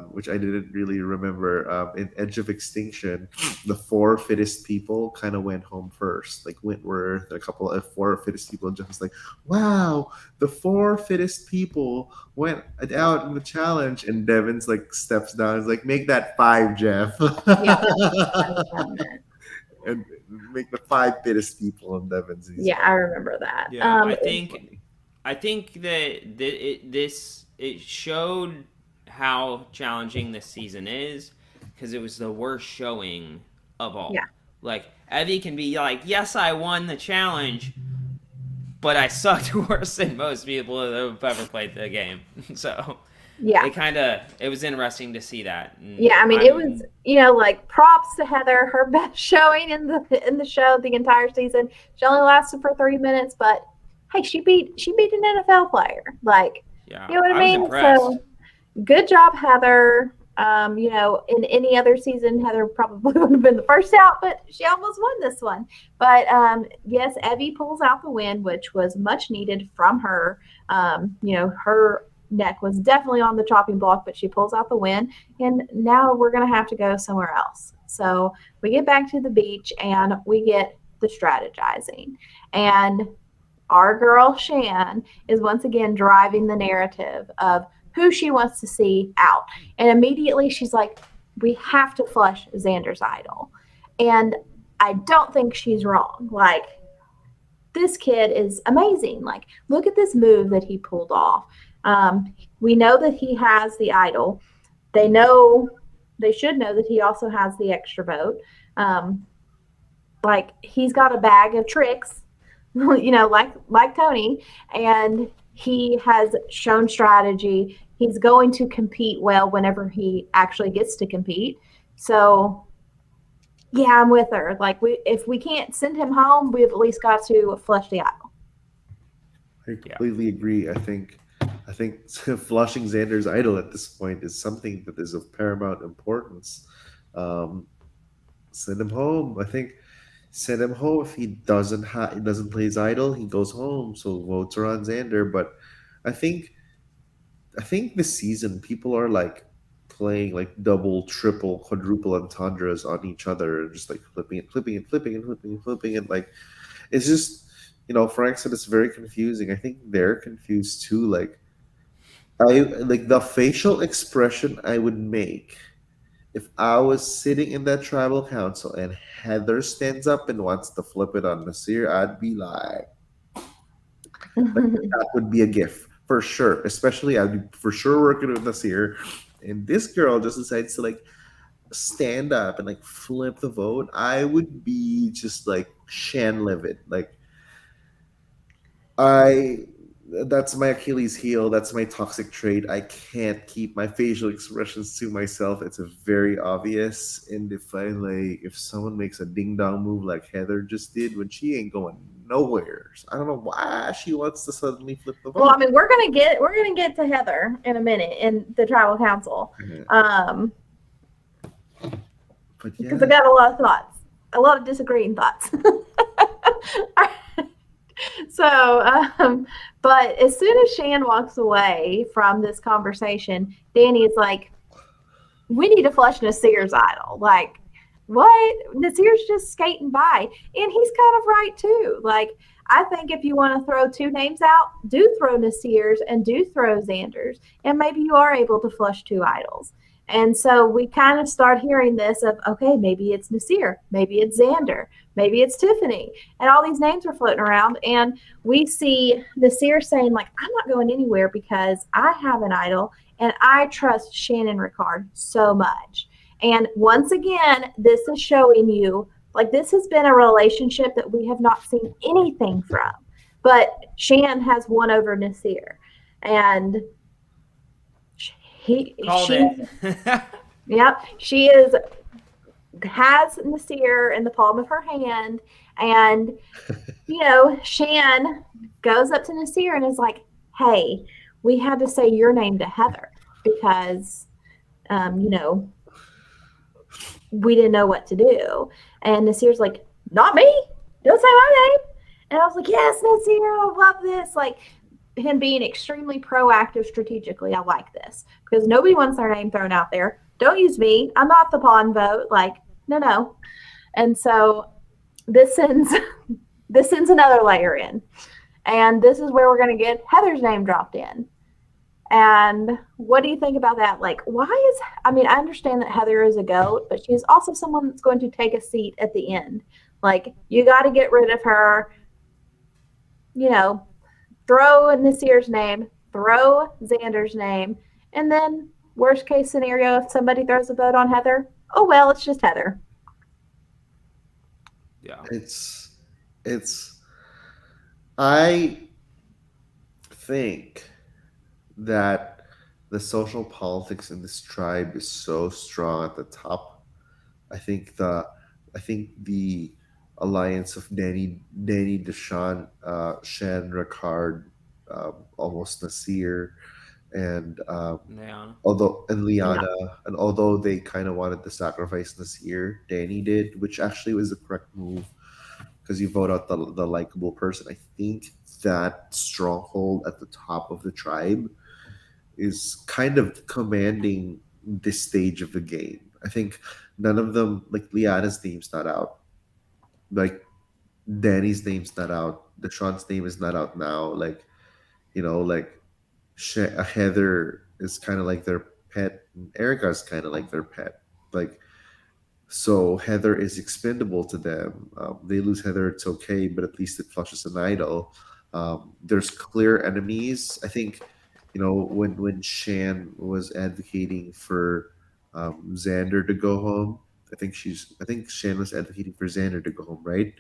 which I didn't really remember. In Edge of Extinction, the four fittest people kind of went home first. Like Wentworth, a couple of four fittest people, and Jeff was like, "Wow, the four fittest people went out in the challenge." And Devens like steps down. He's like, "Make that five, Jeff." Yeah, that's what I meant. And make the five fittest people in Devens. He's Yeah, like, I remember that. Yeah, "That's funny." I think it showed how challenging this season is because it was the worst showing of all. Yeah. Like Evie can be like, "Yes, I won the challenge, but I sucked worse than most people that have ever played the game." So Yeah. it was interesting to see that. And Yeah, I mean, it was, like props to Heather, her best showing in the show the entire season. She only lasted for 30 minutes, but hey, she beat an NFL player. Like, yeah, you know what I I was mean? impressed. So good job, Heather. In any other season, Heather probably would have been the first out, but she almost won this one. But yes, Evie pulls out the win, which was much needed from her. Her neck was definitely on the chopping block, but she pulls out the win. And now we're going to have to go somewhere else. So we get back to the beach and we get the strategizing. And our girl Shan is once again driving the narrative of who she wants to see out. And immediately she's like, we have to flush Xander's idol. And I don't think she's wrong. Like, this kid is amazing. Like, look at this move that he pulled off. We know that he has the idol. They should know that he also has the extra vote. Like, he's got a bag of tricks, like Tony, and he has shown strategy. He's going to compete well whenever he actually gets to compete. So, yeah, I'm with her. Like, if we can't send him home, we've at least got to flush the idol. I completely agree. I think flushing Xander's idol at this point is something that is of paramount importance. Send him home. I think send him home if he doesn't play his idol, he goes home. So votes are on Xander. But I think this season people are like playing like double, triple, quadruple entendres on each other, just like flipping and flipping and flipping and flipping and flipping and like it's just Frank said it's very confusing. I think they're confused too. Like I like the facial expression I would make if I was sitting in that tribal council and Heather stands up and wants to flip it on Nasir, I'd be like, that would be a gift for sure. Especially I'd be for sure working with Nasir. And this girl just decides to like stand up and like flip the vote. I would be just like Shan livid. Like I that's my Achilles heel. That's my toxic trait. I can't keep my facial expressions to myself. It's a very obvious. And if someone makes a ding dong move like Heather just did when she ain't going nowhere, I don't know why she wants to suddenly flip the vote. Well, I mean, we're gonna get to Heather in a minute in the tribal council. But yeah, because I got a lot of thoughts, a lot of disagreeing thoughts. So, but as soon as Shan walks away from this conversation, Danny is like, we need to flush Nasir's idol. Like, what? Nasir's just skating by. And he's kind of right, too. Like, I think if you want to throw two names out, do throw Nasir's and do throw Xander's. And maybe you are able to flush two idols. And so we kind of start hearing this of, okay, maybe it's Nasir, maybe it's Xander, maybe it's Tiffany. And all these names are floating around. And we see Nasir saying, like, I'm not going anywhere because I have an idol and I trust Shannon Ricard so much. And once again, this is showing you, like, this has been a relationship that we have not seen anything from. But Shan has won over Nasir. And Called it. Yep. She is has Nasir in the palm of her hand, and Shan goes up to Nasir and is like, "Hey, we had to say your name to Heather because, um, you know, we didn't know what to do." And Nasir's like, "Not me. Don't say my name." And I was like, "Yes, Nasir, I love this." Like him being extremely proactive strategically. I like this because nobody wants their name thrown out there. Don't use me. I'm not the pawn vote. Like, no, no. And so this sends this sends another layer in. And this is where we're going to get Heather's name dropped in. And what do you think about that? Like, I mean, I understand that Heather is a goat, but she's also someone that's going to take a seat at the end. Like, you got to get rid of her, you know, throw Nasir's name, throw Xander's name, and then, worst case scenario, if somebody throws a vote on Heather, oh, well, it's just Heather. Yeah. It's I think that the social politics in this tribe is so strong at the top. I think the I think the alliance of Danny Deshawn, Shan Ricard, almost Nasir, and Leanna. Yeah. Liana, and although they kind of wanted to sacrifice Nasir, Danny did, which actually was the correct move because you vote out the likable person. I think that stronghold at the top of the tribe is kind of commanding this stage of the game. I think none of them, like Liana's name's not out, like Danny's name's not out, Deshaun's name is not out now. Like like Heather is kind of like their pet, and Erica's kind of like their pet. Like so, Heather is expendable to them. They lose Heather, it's okay, but at least it flushes an idol. There's clear enemies. I think, when Shan was advocating for Xander to go home, I think Shan was advocating for Xander to go home, right?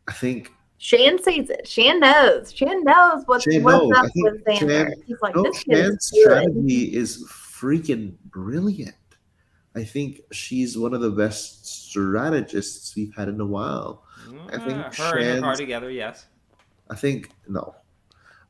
I think Shan sees it. Shan knows. Shan knows Shan what's knows. up I think with Xander. Shan, He's like, no, this kid is Shan's good. strategy is freaking brilliant. I think she's one of the best strategists we've had in a while. I think Her and her car Shan's, together, yes. I think, no,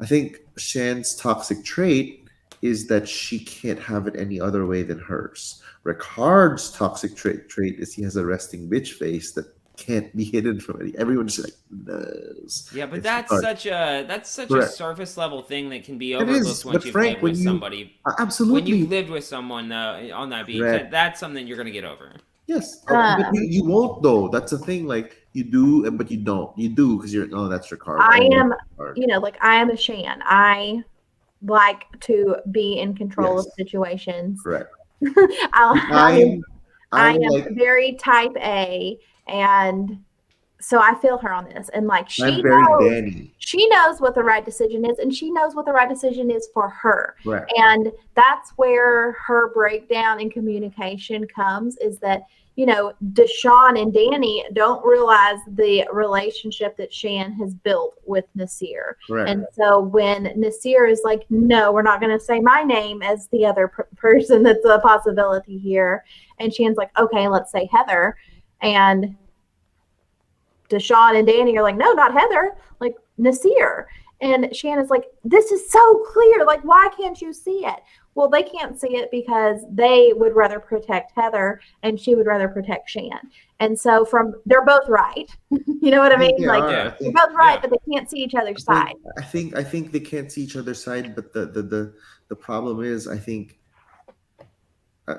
I think Shan's toxic trait is that she can't have it any other way than hers. Ricard's toxic trait is he has a resting bitch face that can't be hidden from any. Everyone just like knows. Yeah, but It's Ricard. that's such a Correct. surface level thing that can be It is. overlooked once But you've Frank, lived with when you somebody. When you've absolutely lived with someone on that beach, correct. that's something you're gonna get over. Yes, but Um, you won't though. That's the thing. Like you do, but you don't. You do because you're. Oh, that's Ricard. I Oh, am, Ricard. like, I am a Shan. I like to be in control of Yes, situations. correct. I mean, I'm. I I'm am like. very type A, and so I feel her on this. And like I'm very Danny. she knows what the right decision is, and she knows what the right decision is for her. Correct. And that's where her breakdown in communication comes, is that Deshaun and Danny don't realize the relationship that Shan has built with Nasir. Correct. And so when Nasir is like, no, we're not going to say my name as the other person that's a possibility here, and Shan's like, okay, let's say Heather. And Deshaun and Danny are like, no, not Heather, like Nasir. And Shanna's like, this is so clear. Like, why can't you see it? Well, they can't see it because they would rather protect Heather and she would rather protect Shan. And so they're both right. You know what I mean? They Like, are. Yeah. they're both right, but they can't see each other's side. I think they can't see each other's side, but the problem is I think uh,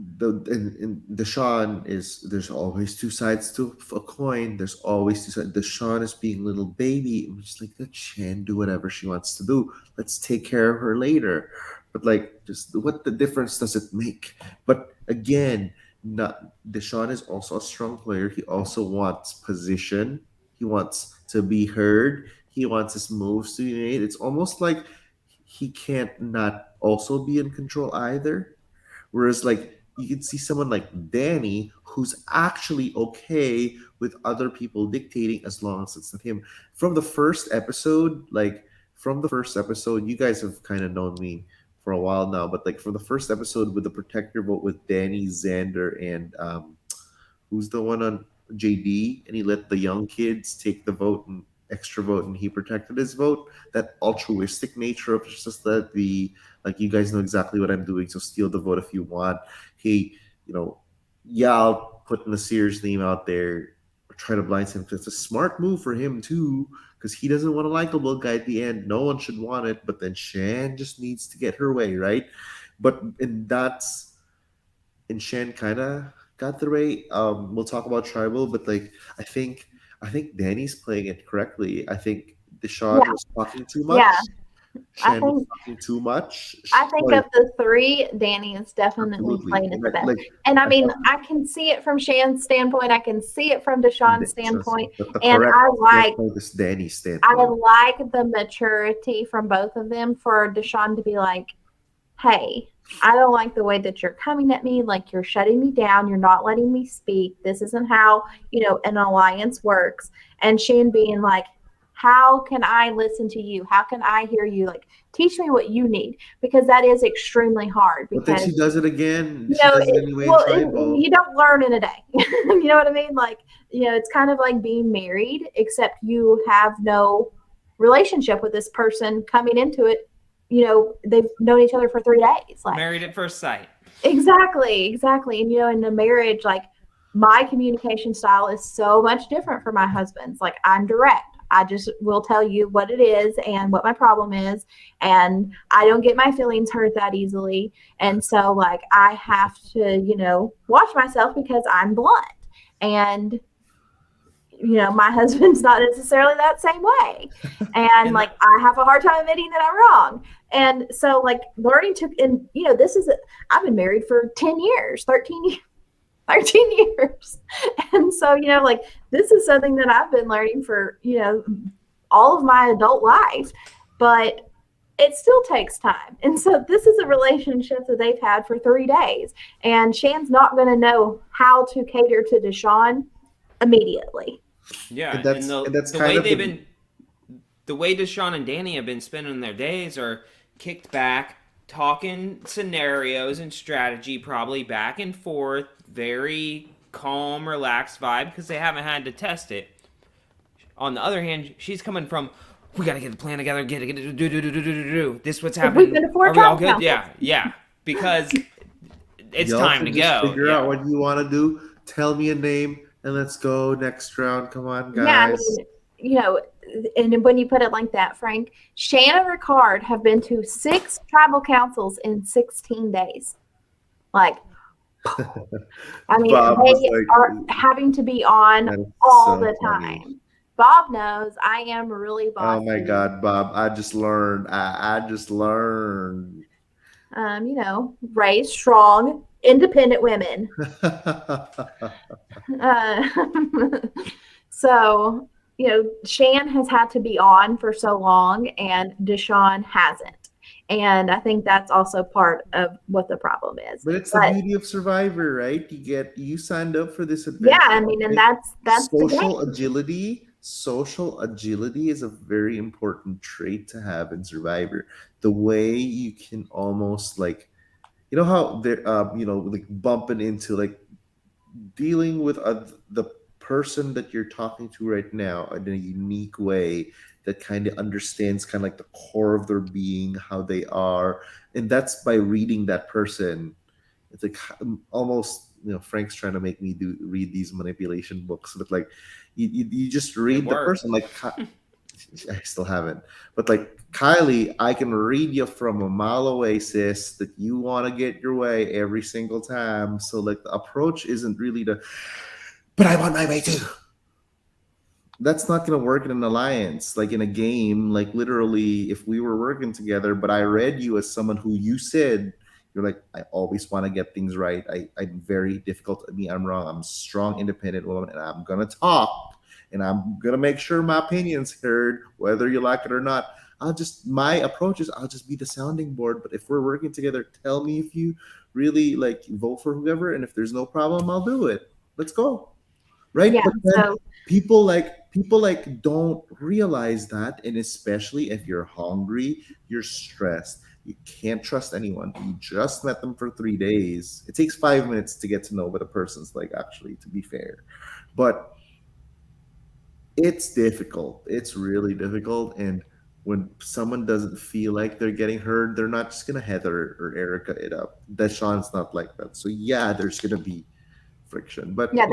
in Deshaun is there's always two sides to a coin. There's always two sides. Deshaun is being a little baby. I'm just like let Shan do whatever she wants to do. Let's take care of her later. But like, just what the difference does it make? But again, not Deshaun is also a strong player. He also wants position. He wants to be heard. He wants his moves to be made. It's almost like he can't not also be in control either. Whereas, like, you can see someone like Danny who's actually okay with other people dictating as long as it's not him. From the first episode, you guys have kind of known me for a while now. But like for the first episode with the protector vote with Danny, Xander, and who's the one on JD, and he let the young kids take the vote and extra vote, and he protected his vote. That altruistic nature of just that the like you guys know exactly what I'm doing, so steal the vote if you want. Hey, you know, yeah, I'll put Nasir's name out there, or try to blindside him because it's a smart move for him too. Because he doesn't want a likable guy at the end. No one should want it, but then Shan just needs to get her way, right? But and that's and Shan kind of got the right. We'll talk about tribal, but like I think Danny's playing it correctly. I think Deshaun Yeah, was talking too much. yeah. I Shan was think talking too much. I think Sorry, of the three, Danny is definitely absolutely. playing it And the I, best. like And I I mean, thought I can see it from Shan's standpoint. I can see it from Deshaun's trust me, standpoint. but the And correct standpoint is Danny's I standpoint. like the maturity from both of them for Deshaun to be like, hey, I don't like the way that you're coming at me. Like, you're shutting me down. You're not letting me speak. This isn't how, an alliance works. And Shane being like, how can I listen to you? How can I hear you? Like, teach me what you need, because that is extremely hard. But then Because, she does it again. you She know, does it it, anyway in well, tribal. you don't learn in a day. You know what I mean? Like, it's kind of like being married, except you have no relationship with this person coming into it. They've known each other for 3 days. Like, Married at first sight. exactly. And, in a marriage, like, my communication style is so much different from my husband's. Like, I'm direct. I just will tell you what it is and what my problem is. And I don't get my feelings hurt that easily. And so, like, I have to, watch myself because I'm blunt. And, my husband's not necessarily that same way. And, And like, I have a hard time admitting that I'm wrong. And so, like, learning to, and, I've been married for 10 years, 13 years. And so, like, this is something that I've been learning for, all of my adult life, but it still takes time. And so this is a relationship that they've had for 3 days. And Shan's not going to know how to cater to Deshaun immediately. yeah, And and that's the and that's the kind way of they've the been, the way Deshaun and Danny have been spending their days are kicked back, talking scenarios and strategy, probably back and forth, very calm, relaxed vibe because they haven't had to test it. On the other hand, she's coming from, we gotta get the plan together, get it, do. This what's We've happening. been to 4 Are we all tribal good? councils. Yeah, because it's y'all time can to just go. figure out Yeah, what you want to do. Tell me a name and let's go next round. Come on, Yeah, I guys. mean, and when you put it like that, Frank, Shannon and Ricard have been to 6 tribal councils in 16 days. Like, I mean, Bob was they like, are having to be on that is all so the funny. time. Bob knows I am really Oh my bossy. God, Bob! I just learned. I just learned. Raised strong, independent women. Uh, so, Shan has had to be on for so long, and Deshaun hasn't. And I think that's also part of what the problem is. But it's the But beauty of Survivor, right? You signed up for this yeah, adventure. I mean, and Right? that's the Social game. agility. Social agility is a very important trait to have in Survivor. The way you can almost like, how they're, like bumping into like dealing with the person that you're talking to right now in a unique way that kind of understands kind of like the core of their being, how they are, and that's by reading that person. It's like almost, Frank's trying to make me do read these manipulation books, but like you just it read the worked. person. Like I still haven't, but like Kylie, I can read you from a mile away, sis, that you want to get your way every single time. So like the approach isn't really to, but I want my way too. That's not going to work in an alliance, like in a game. Like literally, if we were working together, but I read you as someone who you said you're like, I always want to get things right. I'm very difficult. I mean, I'm wrong. I'm a strong, independent woman, and I'm gonna talk, and I'm gonna make sure my opinion's heard, whether you like it or not. My approach is I'll just be the sounding board. But if we're working together, tell me if you really like vote for whoever, and if there's no problem, I'll do it. Let's go, right? Yeah. But then So people like don't realize that, and especially if you're hungry, you're stressed. You can't trust anyone. You just met them for 3 days. It takes 5 minutes to get to know what a person's like, actually, to be fair. But it's difficult. It's really difficult. And when someone doesn't feel like they're getting heard, they're not just gonna Heather or Erica it up. Deshaun's not like that. So yeah, there's gonna be friction. But Yeah,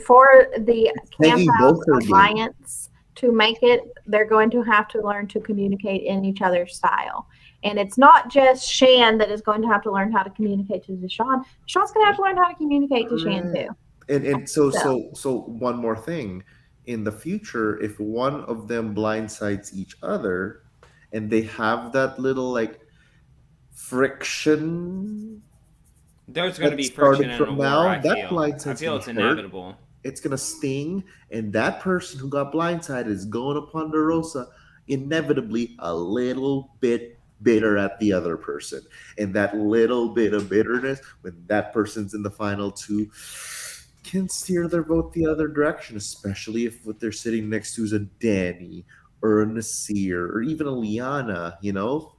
for the Camp taking House both her game. Alliance to make it, they're going to have to learn to communicate in each other's style. And it's not just Shan that is going to have to learn how to communicate to Deshaun. Deshaun's going to have to learn how to communicate to Shan too. And so one more thing. In the future, if one of them blindsides each other and they have that little like friction There's going to that be started friction in a from war, now, I that feel. I blindside's feel gonna it's hurt. inevitable. It's gonna sting, and that person who got blindsided is going to Ponderosa inevitably a little bit bitter at the other person. And that little bit of bitterness, when that person's in the final two, can steer their vote the other direction, especially if what they're sitting next to is a Danny or a Nasir or even a Liana, you know?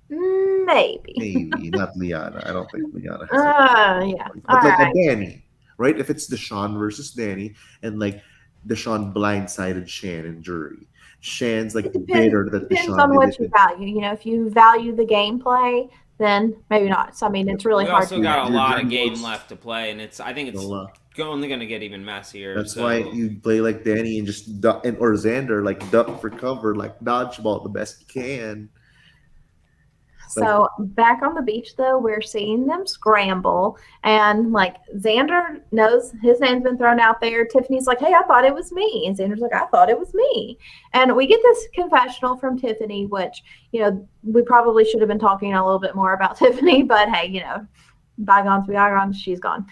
Maybe. Maybe, not Liana. I don't think Liana has Yeah. but All like right. a Danny, right? If it's Deshaun versus Danny, and like Deshaun blindsided Shan in jury. Shan's like bitter that Depends Deshaun on did what it. you value. You know, if you value the gameplay, then maybe not. So I mean, it's really We hard also to got a Your lot dream of game votes- left to play, and I think it's a lot. only going to get even messier. That's so. why you play like Danny and just duck, or Xander, like duck for cover, like dodgeball the best you can. So back on the beach, though, we're seeing them scramble, and like Xander knows his name's been thrown out there. Tiffany's like, "Hey, I thought it was me," and Xander's like, "I thought it was me." And we get this confessional from Tiffany, which we probably should have been talking a little bit more about Tiffany, but hey, bygones be bygones. She's gone.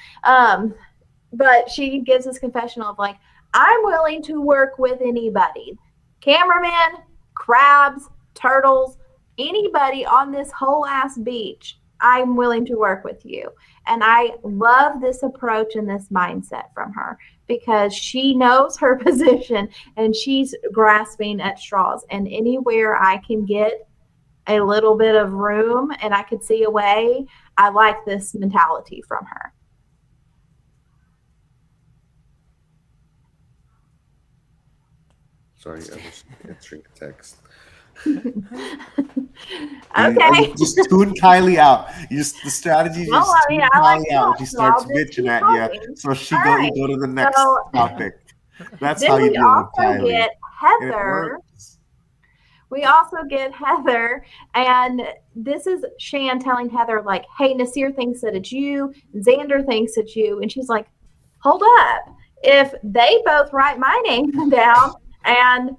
But she gives this confessional of like, "I'm willing to work with anybody, cameraman, crabs, turtles." Anybody on this whole ass beach, I'm willing to work with you. And I love this approach and this mindset from her because she knows her position and she's grasping at straws. And anywhere I can get a little bit of room and I could see a way, I like this mentality from her. Sorry, I was answering a text. Okay. You just tune Kiley out. The strategy is Well, just I mean, tune I like Kiley out. talk, She so starts I'll just bitching keep at talking. you. So All right. you go to the next So- topic. That's Then how you we deal with also Kiley. get And it Heather. works. We also get Heather, and this is Shan telling Heather, like, "Hey, Nasir thinks that it's you, Xander thinks it's you," and she's like, "Hold up. If they both write my name down and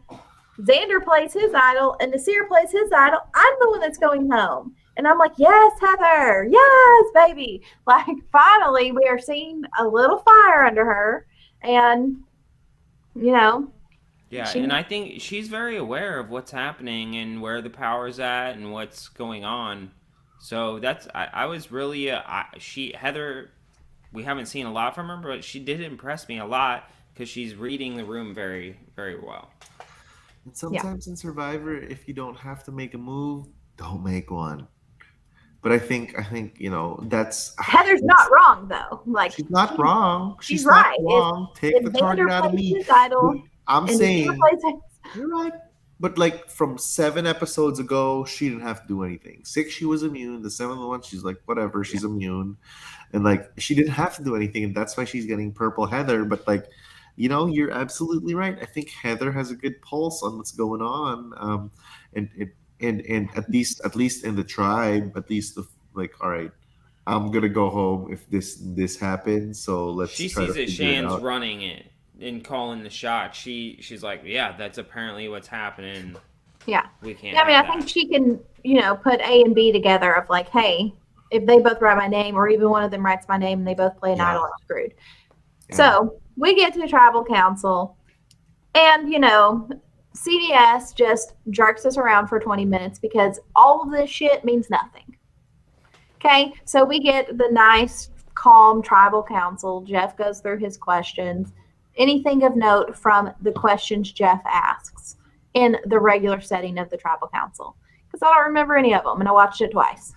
Xander plays his idol and Nasir plays his idol, I'm the one that's going home." And I'm like, "Yes, Heather. Yes, baby." Like, finally, we are seeing a little fire under her, and, Yeah, and I think she's very aware of what's happening and where the power's at and what's going on. So I was really Heather. We haven't seen a lot from her, but she did impress me a lot because she's reading the room very, very well. And sometimes in Survivor, if you don't have to make a move, don't make one. But I think that's Heather's not wrong though. Like, she's not wrong. she's not right. wrong. Take the Xander target out of plays me. his idol, I'm and saying Nasir plays his. you're right. But like from 7 episodes ago, she didn't have to do anything. 6, she was immune. The 7th one, she's like, whatever, she's immune. And like she didn't have to do anything, and that's why she's getting purple Heather. But like, you're absolutely right. I think Heather has a good pulse on what's going on. And at least in the tribe, at least like, all right, I'm gonna go home if this happens. So let's. She try sees to that figure it Shan's out. running it and calling the shot. She's like, yeah, that's apparently what's happening. Yeah. We can't. Yeah, I mean, have I think that. she can, put A and B together of like, hey, if they both write my name, or even one of them writes my name, and they both play an Yeah. idol, I'm screwed. Yeah. So we get to tribal council, and CDS just jerks us around for 20 minutes because all of this shit means nothing. Okay, so we get the nice, calm tribal council. Jeff goes through his questions. Anything of note from the questions Jeff asks in the regular setting of the tribal council? because I don't remember any of them, and I watched it twice.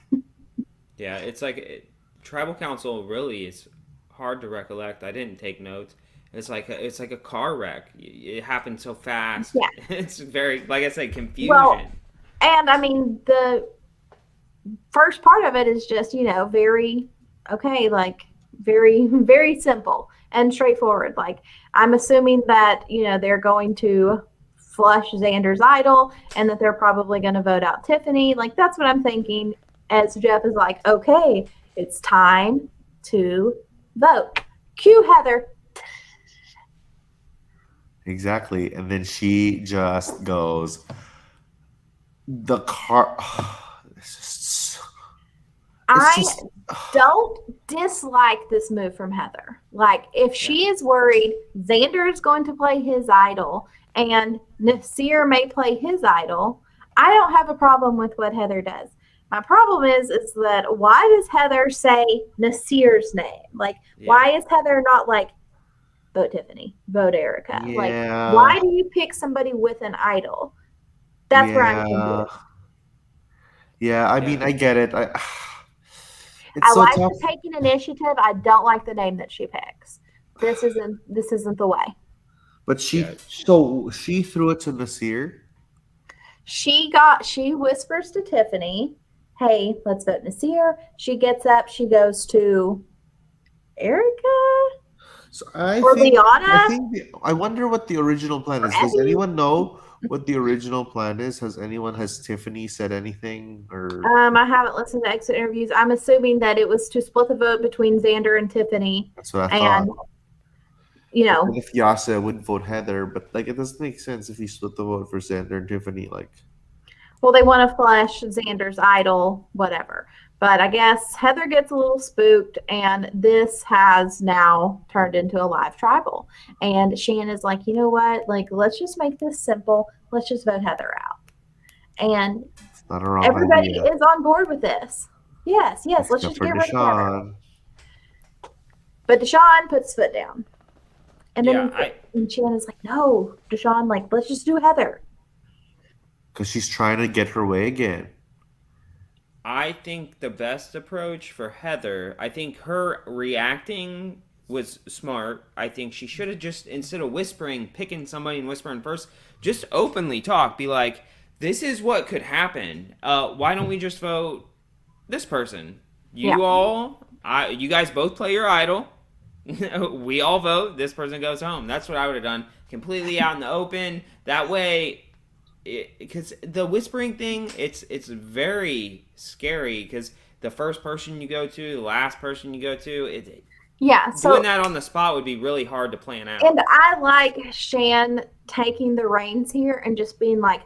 Yeah, it's like tribal council really is hard to recollect. I didn't take notes. It's like a car wreck. It happened so fast. Yeah. It's very, like I said, Well, confusion. and I mean, the first part of it is just, very, okay, like very, very simple and straightforward. Like, I'm assuming that, they're going to flush Xander's idol and that they're probably going to vote out Tiffany. Like, that's what I'm thinking as Jeff is like, okay, it's time to vote. Cue Heather. Exactly. And then she just goes, the car. It's just. It's I just. don't dislike this move from Heather. Like, if she is worried Xander is going to play his idol and Nasir may play his idol, I don't have a problem with what Heather does. My problem is that why does Heather say Nasir's name? Like, why is Heather not like, vote Tiffany, vote Erica? Like, why do you pick somebody with an idol? That's where I'm confused. Yeah, I mean, I get it. It's I so like tough. her taking initiative. I don't like the name that she picks. This isn't the way. But she threw it to Nasir. She whispers to Tiffany, "Hey, let's vote Nasir." She gets up. She goes to Erica So or Liana. I wonder what the original plan is. Does anyone know what the original plan is? Has Tiffany said anything or? I haven't listened to exit interviews. I'm assuming that it was to split the vote between Xander and Tiffany. That's what I thought. And if Yasa would vote Heather, but like it doesn't make sense if you split the vote for Xander and Tiffany. Like, well, they want to flush Xander's idol, whatever. But I guess Heather gets a little spooked, and this has now turned into a live tribal. And Shanna's like, you know what? Like, let's just make this simple. Let's just vote Heather out. And everybody is on board with this. Yes. Let's just get rid of Heather. But Deshaun puts his foot down. And then and Shanna's like, no, Deshaun, like, let's just do Heather. Because she's trying to get her way again. I think the best approach for Heather, I think her reacting was smart. I think she should have just, instead of whispering, picking somebody and whispering first, just openly talk. Be like, this is what could happen. Why don't we just vote this person? You guys both play your idol. We all vote. This person goes home. That's what I would have done. Completely out in the open. That way, because the whispering thing, it's very scary. Because the first person you go to, the last person you go to, so doing that on the spot would be really hard to plan out. And I like Shan taking the reins here and just being like,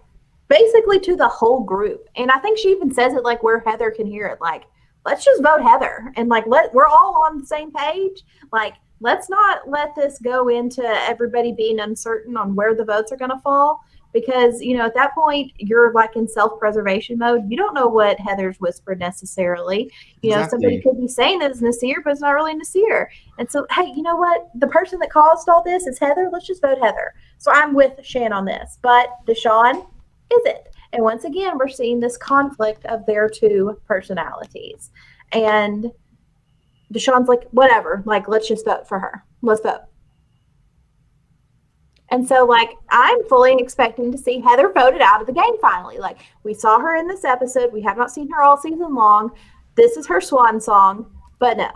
basically to the whole group. And I think she even says it like where Heather can hear it, like, let's just vote Heather, and like we're all on the same page. Like, let's not let this go into everybody being uncertain on where the votes are going to fall, because at that point you're like in self-preservation mode. You don't know what Heather's whispered necessarily. Somebody could be saying that it's Nasir, but it's not really Nasir. And so, hey, you know what? The person that caused all this is Heather. Let's just vote Heather. So I'm with Shan on this, but Deshaun isn't. And once again, we're seeing this conflict of their two personalities. And Deshaun's like, whatever, like, let's just vote for her. Let's vote. And so, like, I'm fully expecting to see Heather voted out of the game finally. Like, we saw her in this episode. We have not seen her all season long. This is her swan song, but no.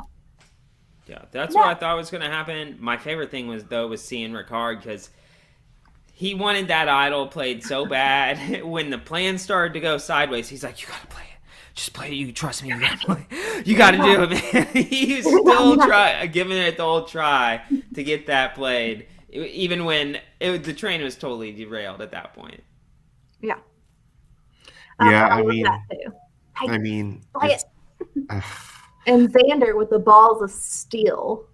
Yeah, that's what I thought was going to happen. My favorite thing was seeing Ricard, because he wanted that idol played so bad. When the plan started to go sideways, he's like, you got to play it. Just play it. You trust me. You got to play it. You got to do it, man. He was still giving it the old try to get that played, even when the train was totally derailed at that point. Yeah. I mean, play it. And Xander with the balls of steel.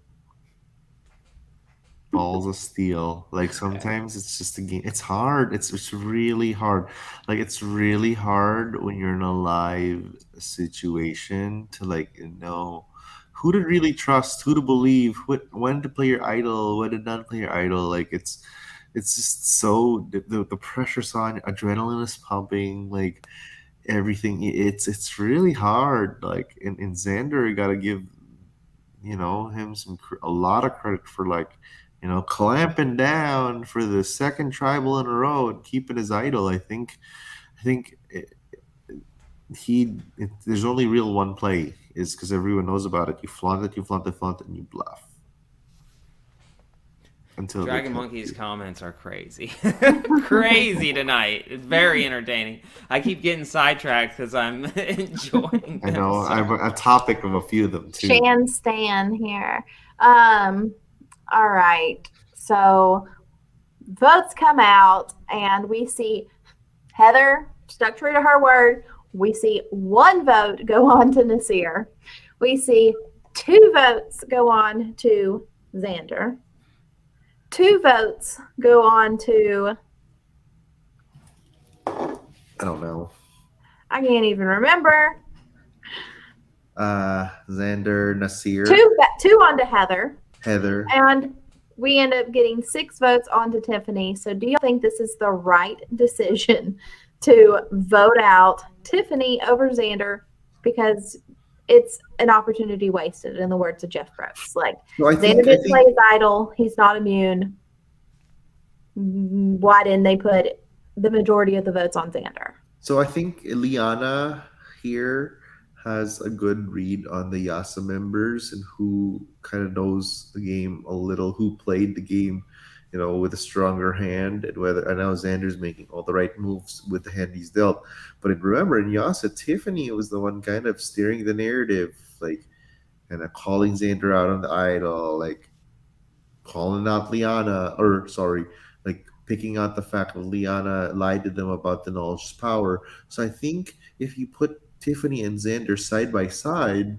Balls of steel. Like, sometimes it's just a game. It's hard. It's really hard. Like, it's really hard when you're in a live situation to know who to really trust, who to believe, when to play your idol, when to not play your idol. Like, it's just so the pressure's on, adrenaline is pumping. Like, everything. It's really hard. Like in Xander, you got to give him a lot of credit for like clamping down for the second tribal in a row and keeping his idol. I think there's only real one play is because everyone knows about it. You flaunt it, you flaunt it, flaunt it, and you bluff until they Dragon catch Monkey's you. comments are crazy. Crazy tonight. It's very entertaining. I keep getting sidetracked because I'm enjoying I them know so I'm a much. topic of a few of them too. Shan Stan here. Um, all right. So votes come out, and we see Heather stuck true to her word. We see one vote go on to Nasir. We see two votes go on to Xander. Two votes go on to, I don't know. I can't even remember. Xander, Nasir, Two on to Heather. Heather. And we end up getting 6 votes onto Tiffany. So do you think this is the right decision to vote out Tiffany over Xander? Because it's an opportunity wasted, in the words of Jeff Probst. Like, So I Xander think I didn't play think his idol. He's not immune. Why didn't they put the majority of the votes on Xander? so. I think Liana here has a good read on the Yasa members and who kind of knows the game a little, who played the game, with a stronger hand, and whether I know Xander's making all the right moves with the hand he's dealt. But remember, in Yasa, Tiffany was the one kind of steering the narrative, like and calling Xander out on the idol, like calling out Liana, or sorry, like picking out the fact that Liana lied to them about the knowledge's power. So I think if you put Tiffany and Xander side by side,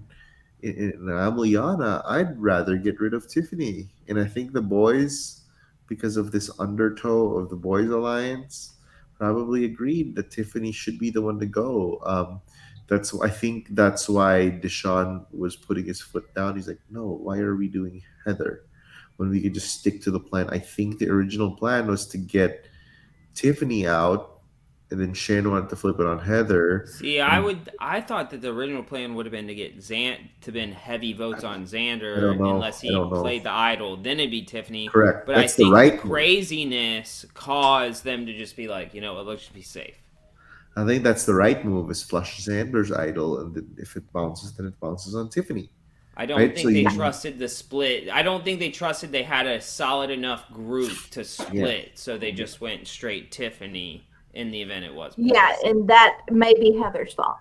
and I'm Liana, I'd rather get rid of Tiffany. And I think the boys, because of this undertow of the boys alliance, probably agreed that Tiffany should be the one to go. I think that's why Deshaun was putting his foot down. He's like, no, why are we doing Heather when we could just stick to the plan? I think the original plan was to get Tiffany out, and then Shane wanted to flip it on Heather. See, And I thought that the original plan would have been to get to been heavy votes on I don't Xander know. unless I he don't know. played the idol, then it'd be Tiffany. Correct. But I That's the think the right move. craziness caused them to just be like, let's just be safe. I think that's the right move is flush Xander's idol, and then if it bounces, then it bounces on Tiffany. I don't Right? So think they you trusted the split. I don't think they trusted they had a solid enough group to yeah. split, so they just went straight Tiffany in the event it was. Yeah, and that may be Heather's fault.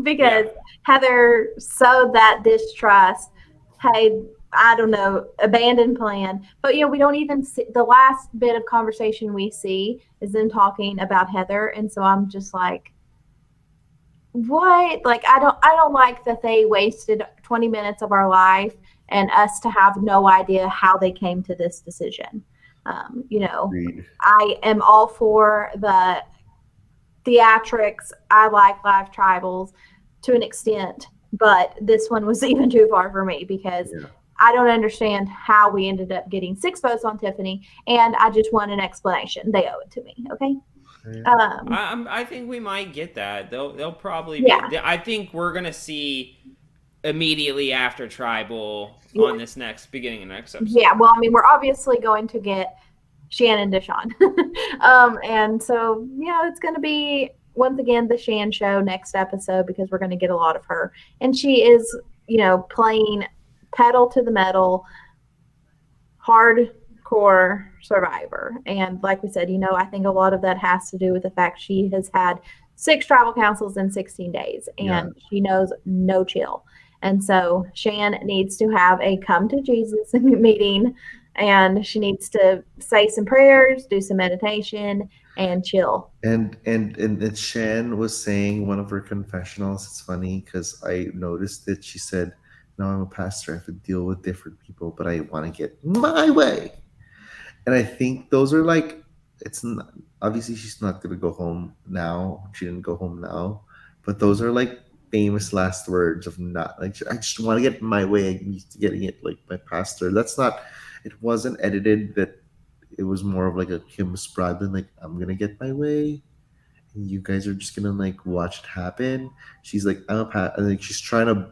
Because Yeah. Heather sowed that distrust. Hey, I don't know, abandoned plan. But we don't even see the last bit of conversation we see is them talking about Heather, and so I'm just like, what? Like, I don't like that they wasted 20 minutes of our life and us to have no idea how they came to this decision. Agreed. I am all for the theatrics. I like live tribals to an extent, but this one was even too far for me because Yeah. I don't understand how we ended up getting 6 votes on Tiffany, and I just want an explanation. They owe it to me, okay? I think we might get that. They'll probably Yeah. be. I think we're gonna see immediately after Tribal Yeah. on this beginning of next episode. Yeah, well, I mean, we're obviously going to get Shannon Deshawn. And so, it's going to be, once again, the Shan show next episode because we're going to get a lot of her. And she is, playing pedal to the metal, hardcore survivor. And like we said, I think a lot of that has to do with the fact she has had 6 tribal councils in 16 days and she knows no chill. And so Shan needs to have a come to Jesus meeting, and she needs to say some prayers, do some meditation, and chill. And Shan was saying one of her confessionals. It's funny because I noticed that she said, "Now I'm a pastor. I have to deal with different people, but I want to get my way." And I think those are like, it's not, obviously she's not gonna go home now. She didn't go home now, but those are like famous last words of not like I just want to get my way. I'm used to getting it like my pastor. That's not. It wasn't edited. That it was more of like a Kim Spradlin, like I'm gonna get my way. and you guys are just gonna like watch it happen. She's like, like she's trying to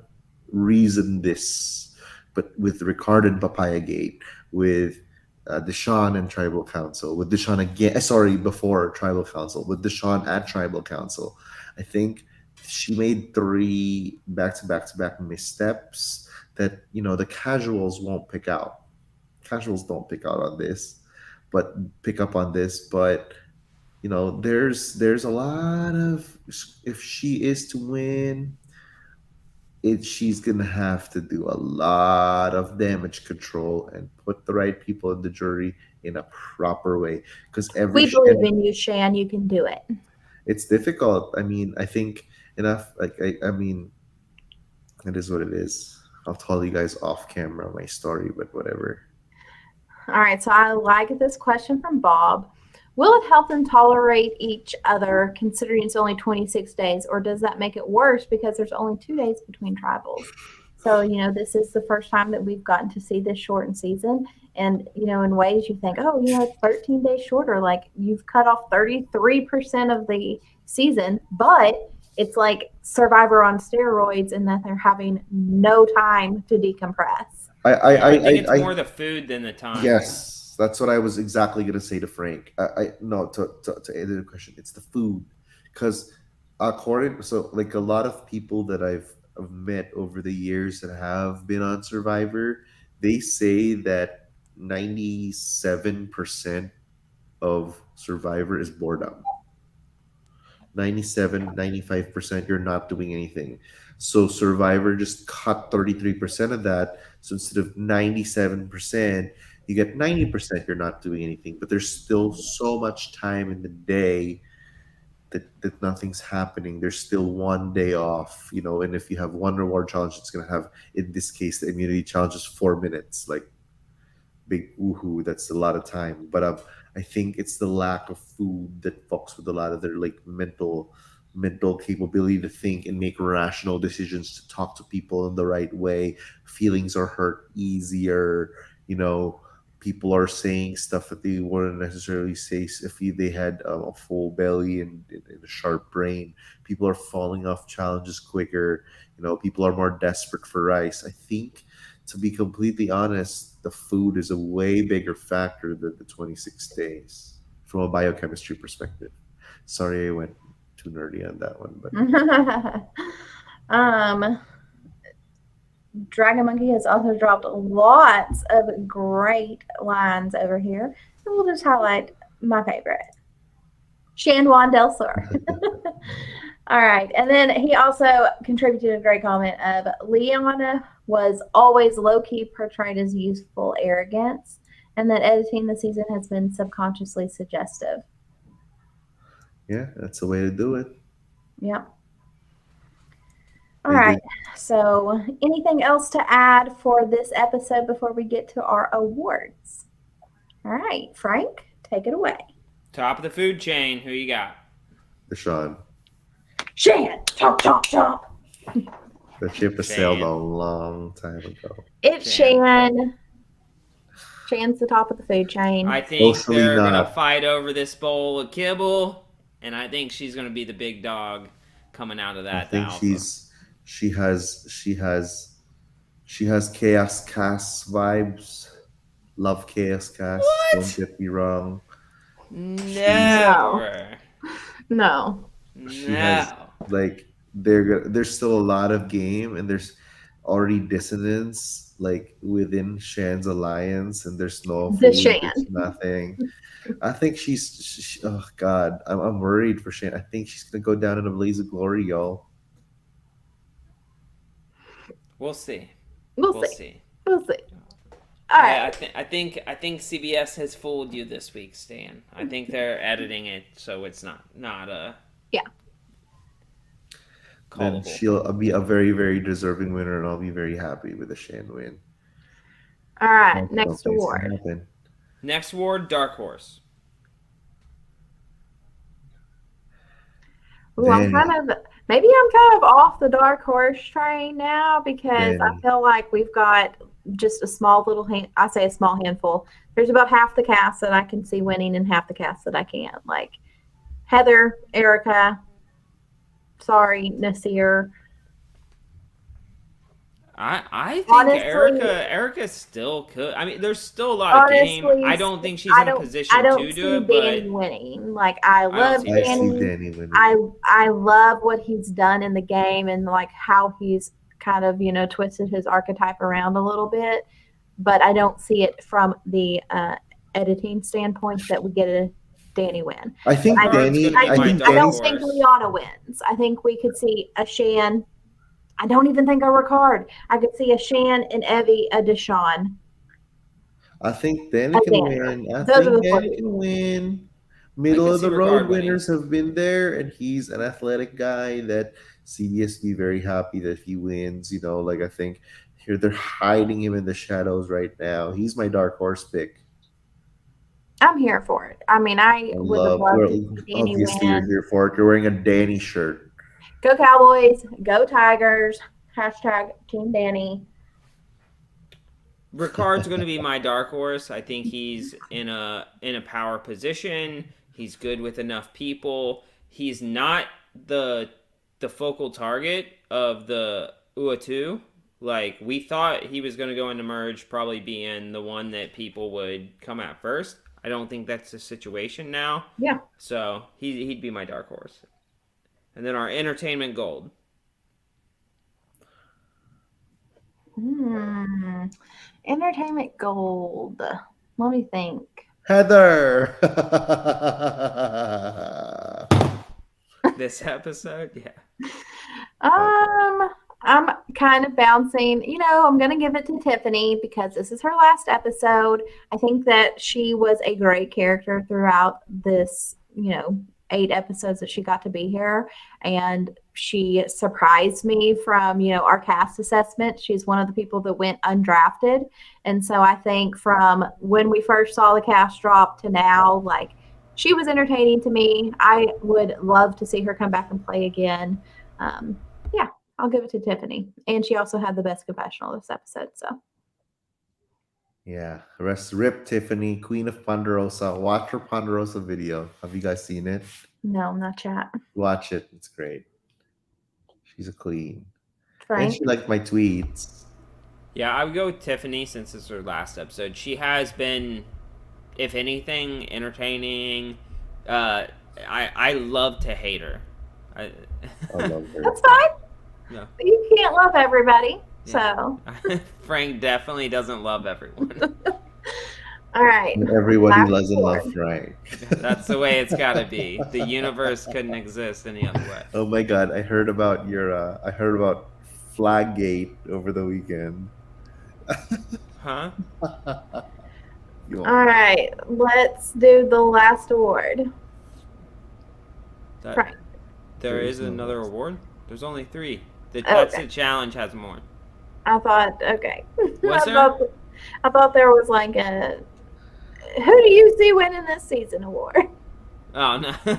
reason this, but with Ricard and Papaya Gate, with Deshaun and Tribal Council, with Deshaun again. Sorry, before Tribal Council, with Deshaun at Tribal Council. I think she made three back to back missteps that the casuals won't pick out. Casuals don't pick out on this, but pick up on this, but there's a lot of, if she is to win she's gonna have to do a lot of damage control and put the right people in the jury in a proper way, because We believe in you, Shan. You can do it. it's difficult. I mean, I think enough, like I mean, it is what it is. I'll tell you guys off camera my story, but whatever. All right, so I like this question from Bob. Will it help them tolerate each other considering it's only 26 days, or does that make it worse because there's only 2 days between tribals? So, this is the first time that we've gotten to see this shortened season. And, in ways you think, oh, it's 13 days shorter. Like, you've cut off 33% of the season, but it's like Survivor on steroids in that they're having no time to decompress. I think it's more the food than the time. Yes, that's what I was exactly gonna say to Frank. No, to answer the question, it's the food, because like a lot of people that I've met over the years that have been on Survivor, they say that 97% of Survivor is boredom. 97, 95% you're not doing anything. So Survivor just cut 33% of that. So instead of 97%, you get 90% you're not doing anything. But there's still so much time in the day that nothing's happening. There's still one day off, and if you have one reward challenge, it's gonna have, in this case, the immunity challenge is 4 minutes. Like, big woohoo, that's a lot of time. But I think it's the lack of food that fucks with a lot of their like mental capability to think and make rational decisions, to talk to people in the right way. Feelings are hurt easier. People are saying stuff that they wouldn't necessarily say if they had a full belly and a sharp brain. People are falling off challenges quicker. People are more desperate for rice. I think, to be completely honest, the food is a way bigger factor than the 26 days from a biochemistry perspective. Sorry, I went too nerdy on that one, but Dragon Monkey has also dropped lots of great lines over here, and we'll just highlight my favorite, Shanwan Delsor. All right, and then he also contributed a great comment of Leona was always low-key portrayed as youthful arrogance, and that editing the season has been subconsciously suggestive. Yeah, that's the way to do it. Yep. All right. So, anything else to add for this episode before we get to our awards? All right, Frank, take it away. Top of the food chain, who you got? Deshaun. Shan, chomp, chomp, chomp. The ship has sailed a long time ago. It's Shan. Shan's the top of the food chain. I think they're going to fight over this bowl of kibble, and I think she's going to be the big dog coming out of that. I think she has Chaos Cast vibes. Love Chaos Cast. What? Don't get me wrong. Never. No. She has, like, there's still a lot of game, and there's already dissonance like within Shan's alliance, and there's no food, there's nothing. I think she's oh god, I'm worried for Shan. I think she's gonna go down in a blaze of glory, y'all. We'll see. We'll see. All right. I think CBS has fooled you this week, Stan. I think they're editing it so it's not a Then she'll be a very, very deserving winner, and I'll be very happy with the Shan win. All right, next award. Next award, Dark Horse. Ooh, I'm kind of off the Dark Horse train now, because I feel like we've got just a small little I say a small handful. There's about half the cast that I can see winning and half the cast that I can't. Like, Heather, Erica. Sorry, Nasir. I think Honestly, Erica still could. I mean, there's still a lot of game. I don't think she's in a I position don't to do see it, but Danny winning. Like I I don't love see I Danny. see Danny. Danny winning. I love what he's done in the game and like how he's kind of twisted his archetype around a little bit, but I don't see it from the editing standpoint that we get a Danny win. I think Ricard's Danny. gonna be I my think I dark don't Danny's. think horse. Liana wins. I think we could see a Shan. I don't even think a Ricard. I could see a Shan and Evie, a Deshawn, I think a Danny can Xander. win. I Those are think the four Danny can people. win. I Middle could of see the road Ricard winning. winners have been there, and he's an athletic guy that CBS be very happy that he wins. Like I think here they're hiding him in the shadows right now. He's my dark horse pick. I'm here for it. I mean, I I would have love. loved Well, to see Danny obviously you're win. here for it. You're wearing a Danny shirt. Go Cowboys. Go Tigers. Hashtag Team Danny. Ricard's going to be my dark horse. I think he's in a power position. He's good with enough people. He's not the focal target of the Uatu. Like we thought he was going to go into merge, probably being the one that people would come at first. I don't think that's the situation now. Yeah. So he'd be my dark horse. And then our entertainment gold. Entertainment gold. Let me think. Heather. This episode, yeah. I'm kind of bouncing. I'm going to give it to Tiffany because this is her last episode. I think that she was a great character throughout this, 8 episodes that she got to be here. And she surprised me from, our cast assessment. She's one of the people that went undrafted. And so I think from when we first saw the cast drop to now, like, she was entertaining to me. I would love to see her come back and play again. Yeah, I'll give it to Tiffany. And she also had the best confessional this episode. So, Yeah, rest rip Tiffany, Queen of Ponderosa. Watch her Ponderosa video. Have you guys seen it? no, not chat. Watch it. It's great. She's a queen. And Frank? she liked my tweets. Yeah, I would go with Tiffany since it's her last episode. She has been, if anything, entertaining. I love to hate her. I love her. That's fine. No. You can't love everybody. Yeah. So, Frank definitely doesn't love everyone. all right. Everybody Last doesn't four. love Frank. That's the way it's got to be. The universe couldn't exist any other way. Oh my god, I heard about your I heard about Flaggate over the weekend. Huh? You All won't. right. Let's do the last award. That, Frank. there There's is no another last. award? There's only 3. Okay. That's the challenge has more. I thought, okay. Was there? I thought there was like a who do you see winning this season award? Oh no.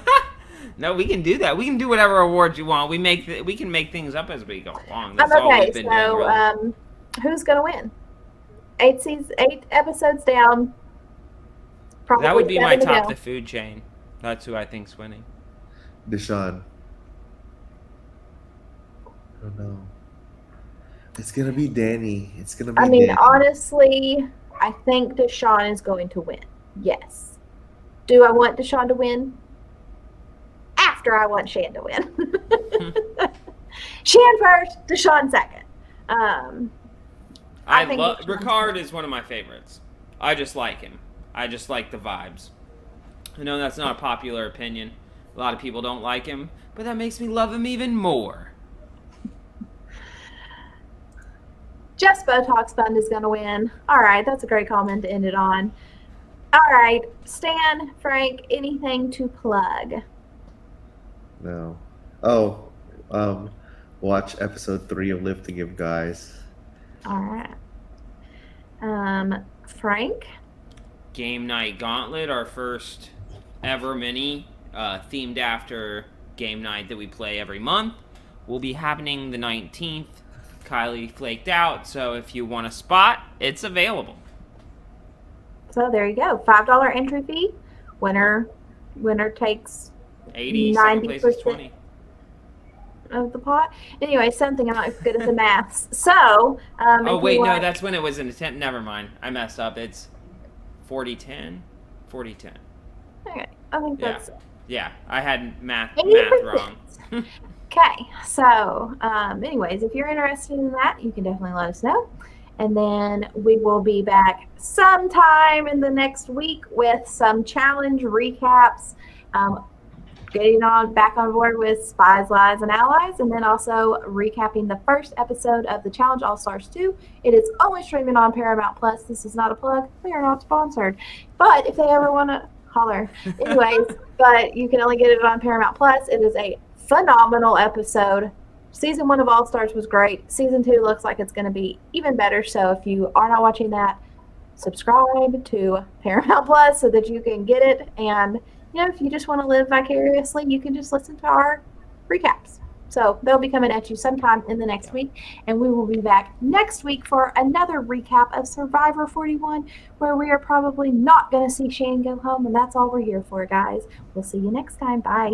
No, we can do that. We can do whatever awards you want. We can make things up as we go along. That's all Okay, we've been doing, so really. who's gonna win? 8 episodes down. Probably That would be my 7 to top go. the food chain. That's who I think's winning. Deshaun. I don't know. It's gonna be Danny. It's gonna be I mean, Danny. honestly, I think Deshaun is going to win. Yes. Do I want Deshaun to win? After I want Shan to win. Shan first, Deshaun second. I think love Deshaun's Ricard winning. is one of my favorites. I just like him. I just like the vibes. I know that's not a popular opinion. A lot of people don't like him, but that makes me love him even more. Jeff's Botox Fund is going to win. All right, that's a great comment to end it on. All right, Stan, Frank, anything to plug? No. Oh, watch episode 3 of Live to Give, guys. All right. Frank? Game Night Gauntlet, our first ever mini, themed after Game Night that we play every month, will be happening the 19th. Kiley flaked out, so if you want a spot, it's available. So there you go. $5 entry fee. Winner takes 80, second place is 20. Of the pot. Anyway, something I'm not good at the maths. So, Oh, wait, no, that's when it was an attempt. Never mind. I messed up. It's 40-10. 40-10. Okay, I think that's Yeah, I had math 80%. wrong. Okay, so anyways, if you're interested in that, you can definitely let us know. And then we will be back sometime in the next week with some challenge recaps, getting back on board with Spies, Lies, and Allies, and then also recapping the first episode of the Challenge All-Stars 2. It is only streaming on Paramount Plus. This is not a plug. We are not sponsored. But if they ever want to holler. Anyways, but you can only get it on Paramount Plus. It is a phenomenal episode. Season 1 of All Stars was great. Season 2 looks like it's going to be even better. So if you are not watching that, subscribe to Paramount Plus so that you can get it. And if you just want to live vicariously, you can just listen to our recaps. So they'll be coming at you sometime in the next week. And we will be back next week for another recap of Survivor 41, where we are probably not going to see Shane go home. And that's all we're here for, guys. We'll see you next time. Bye.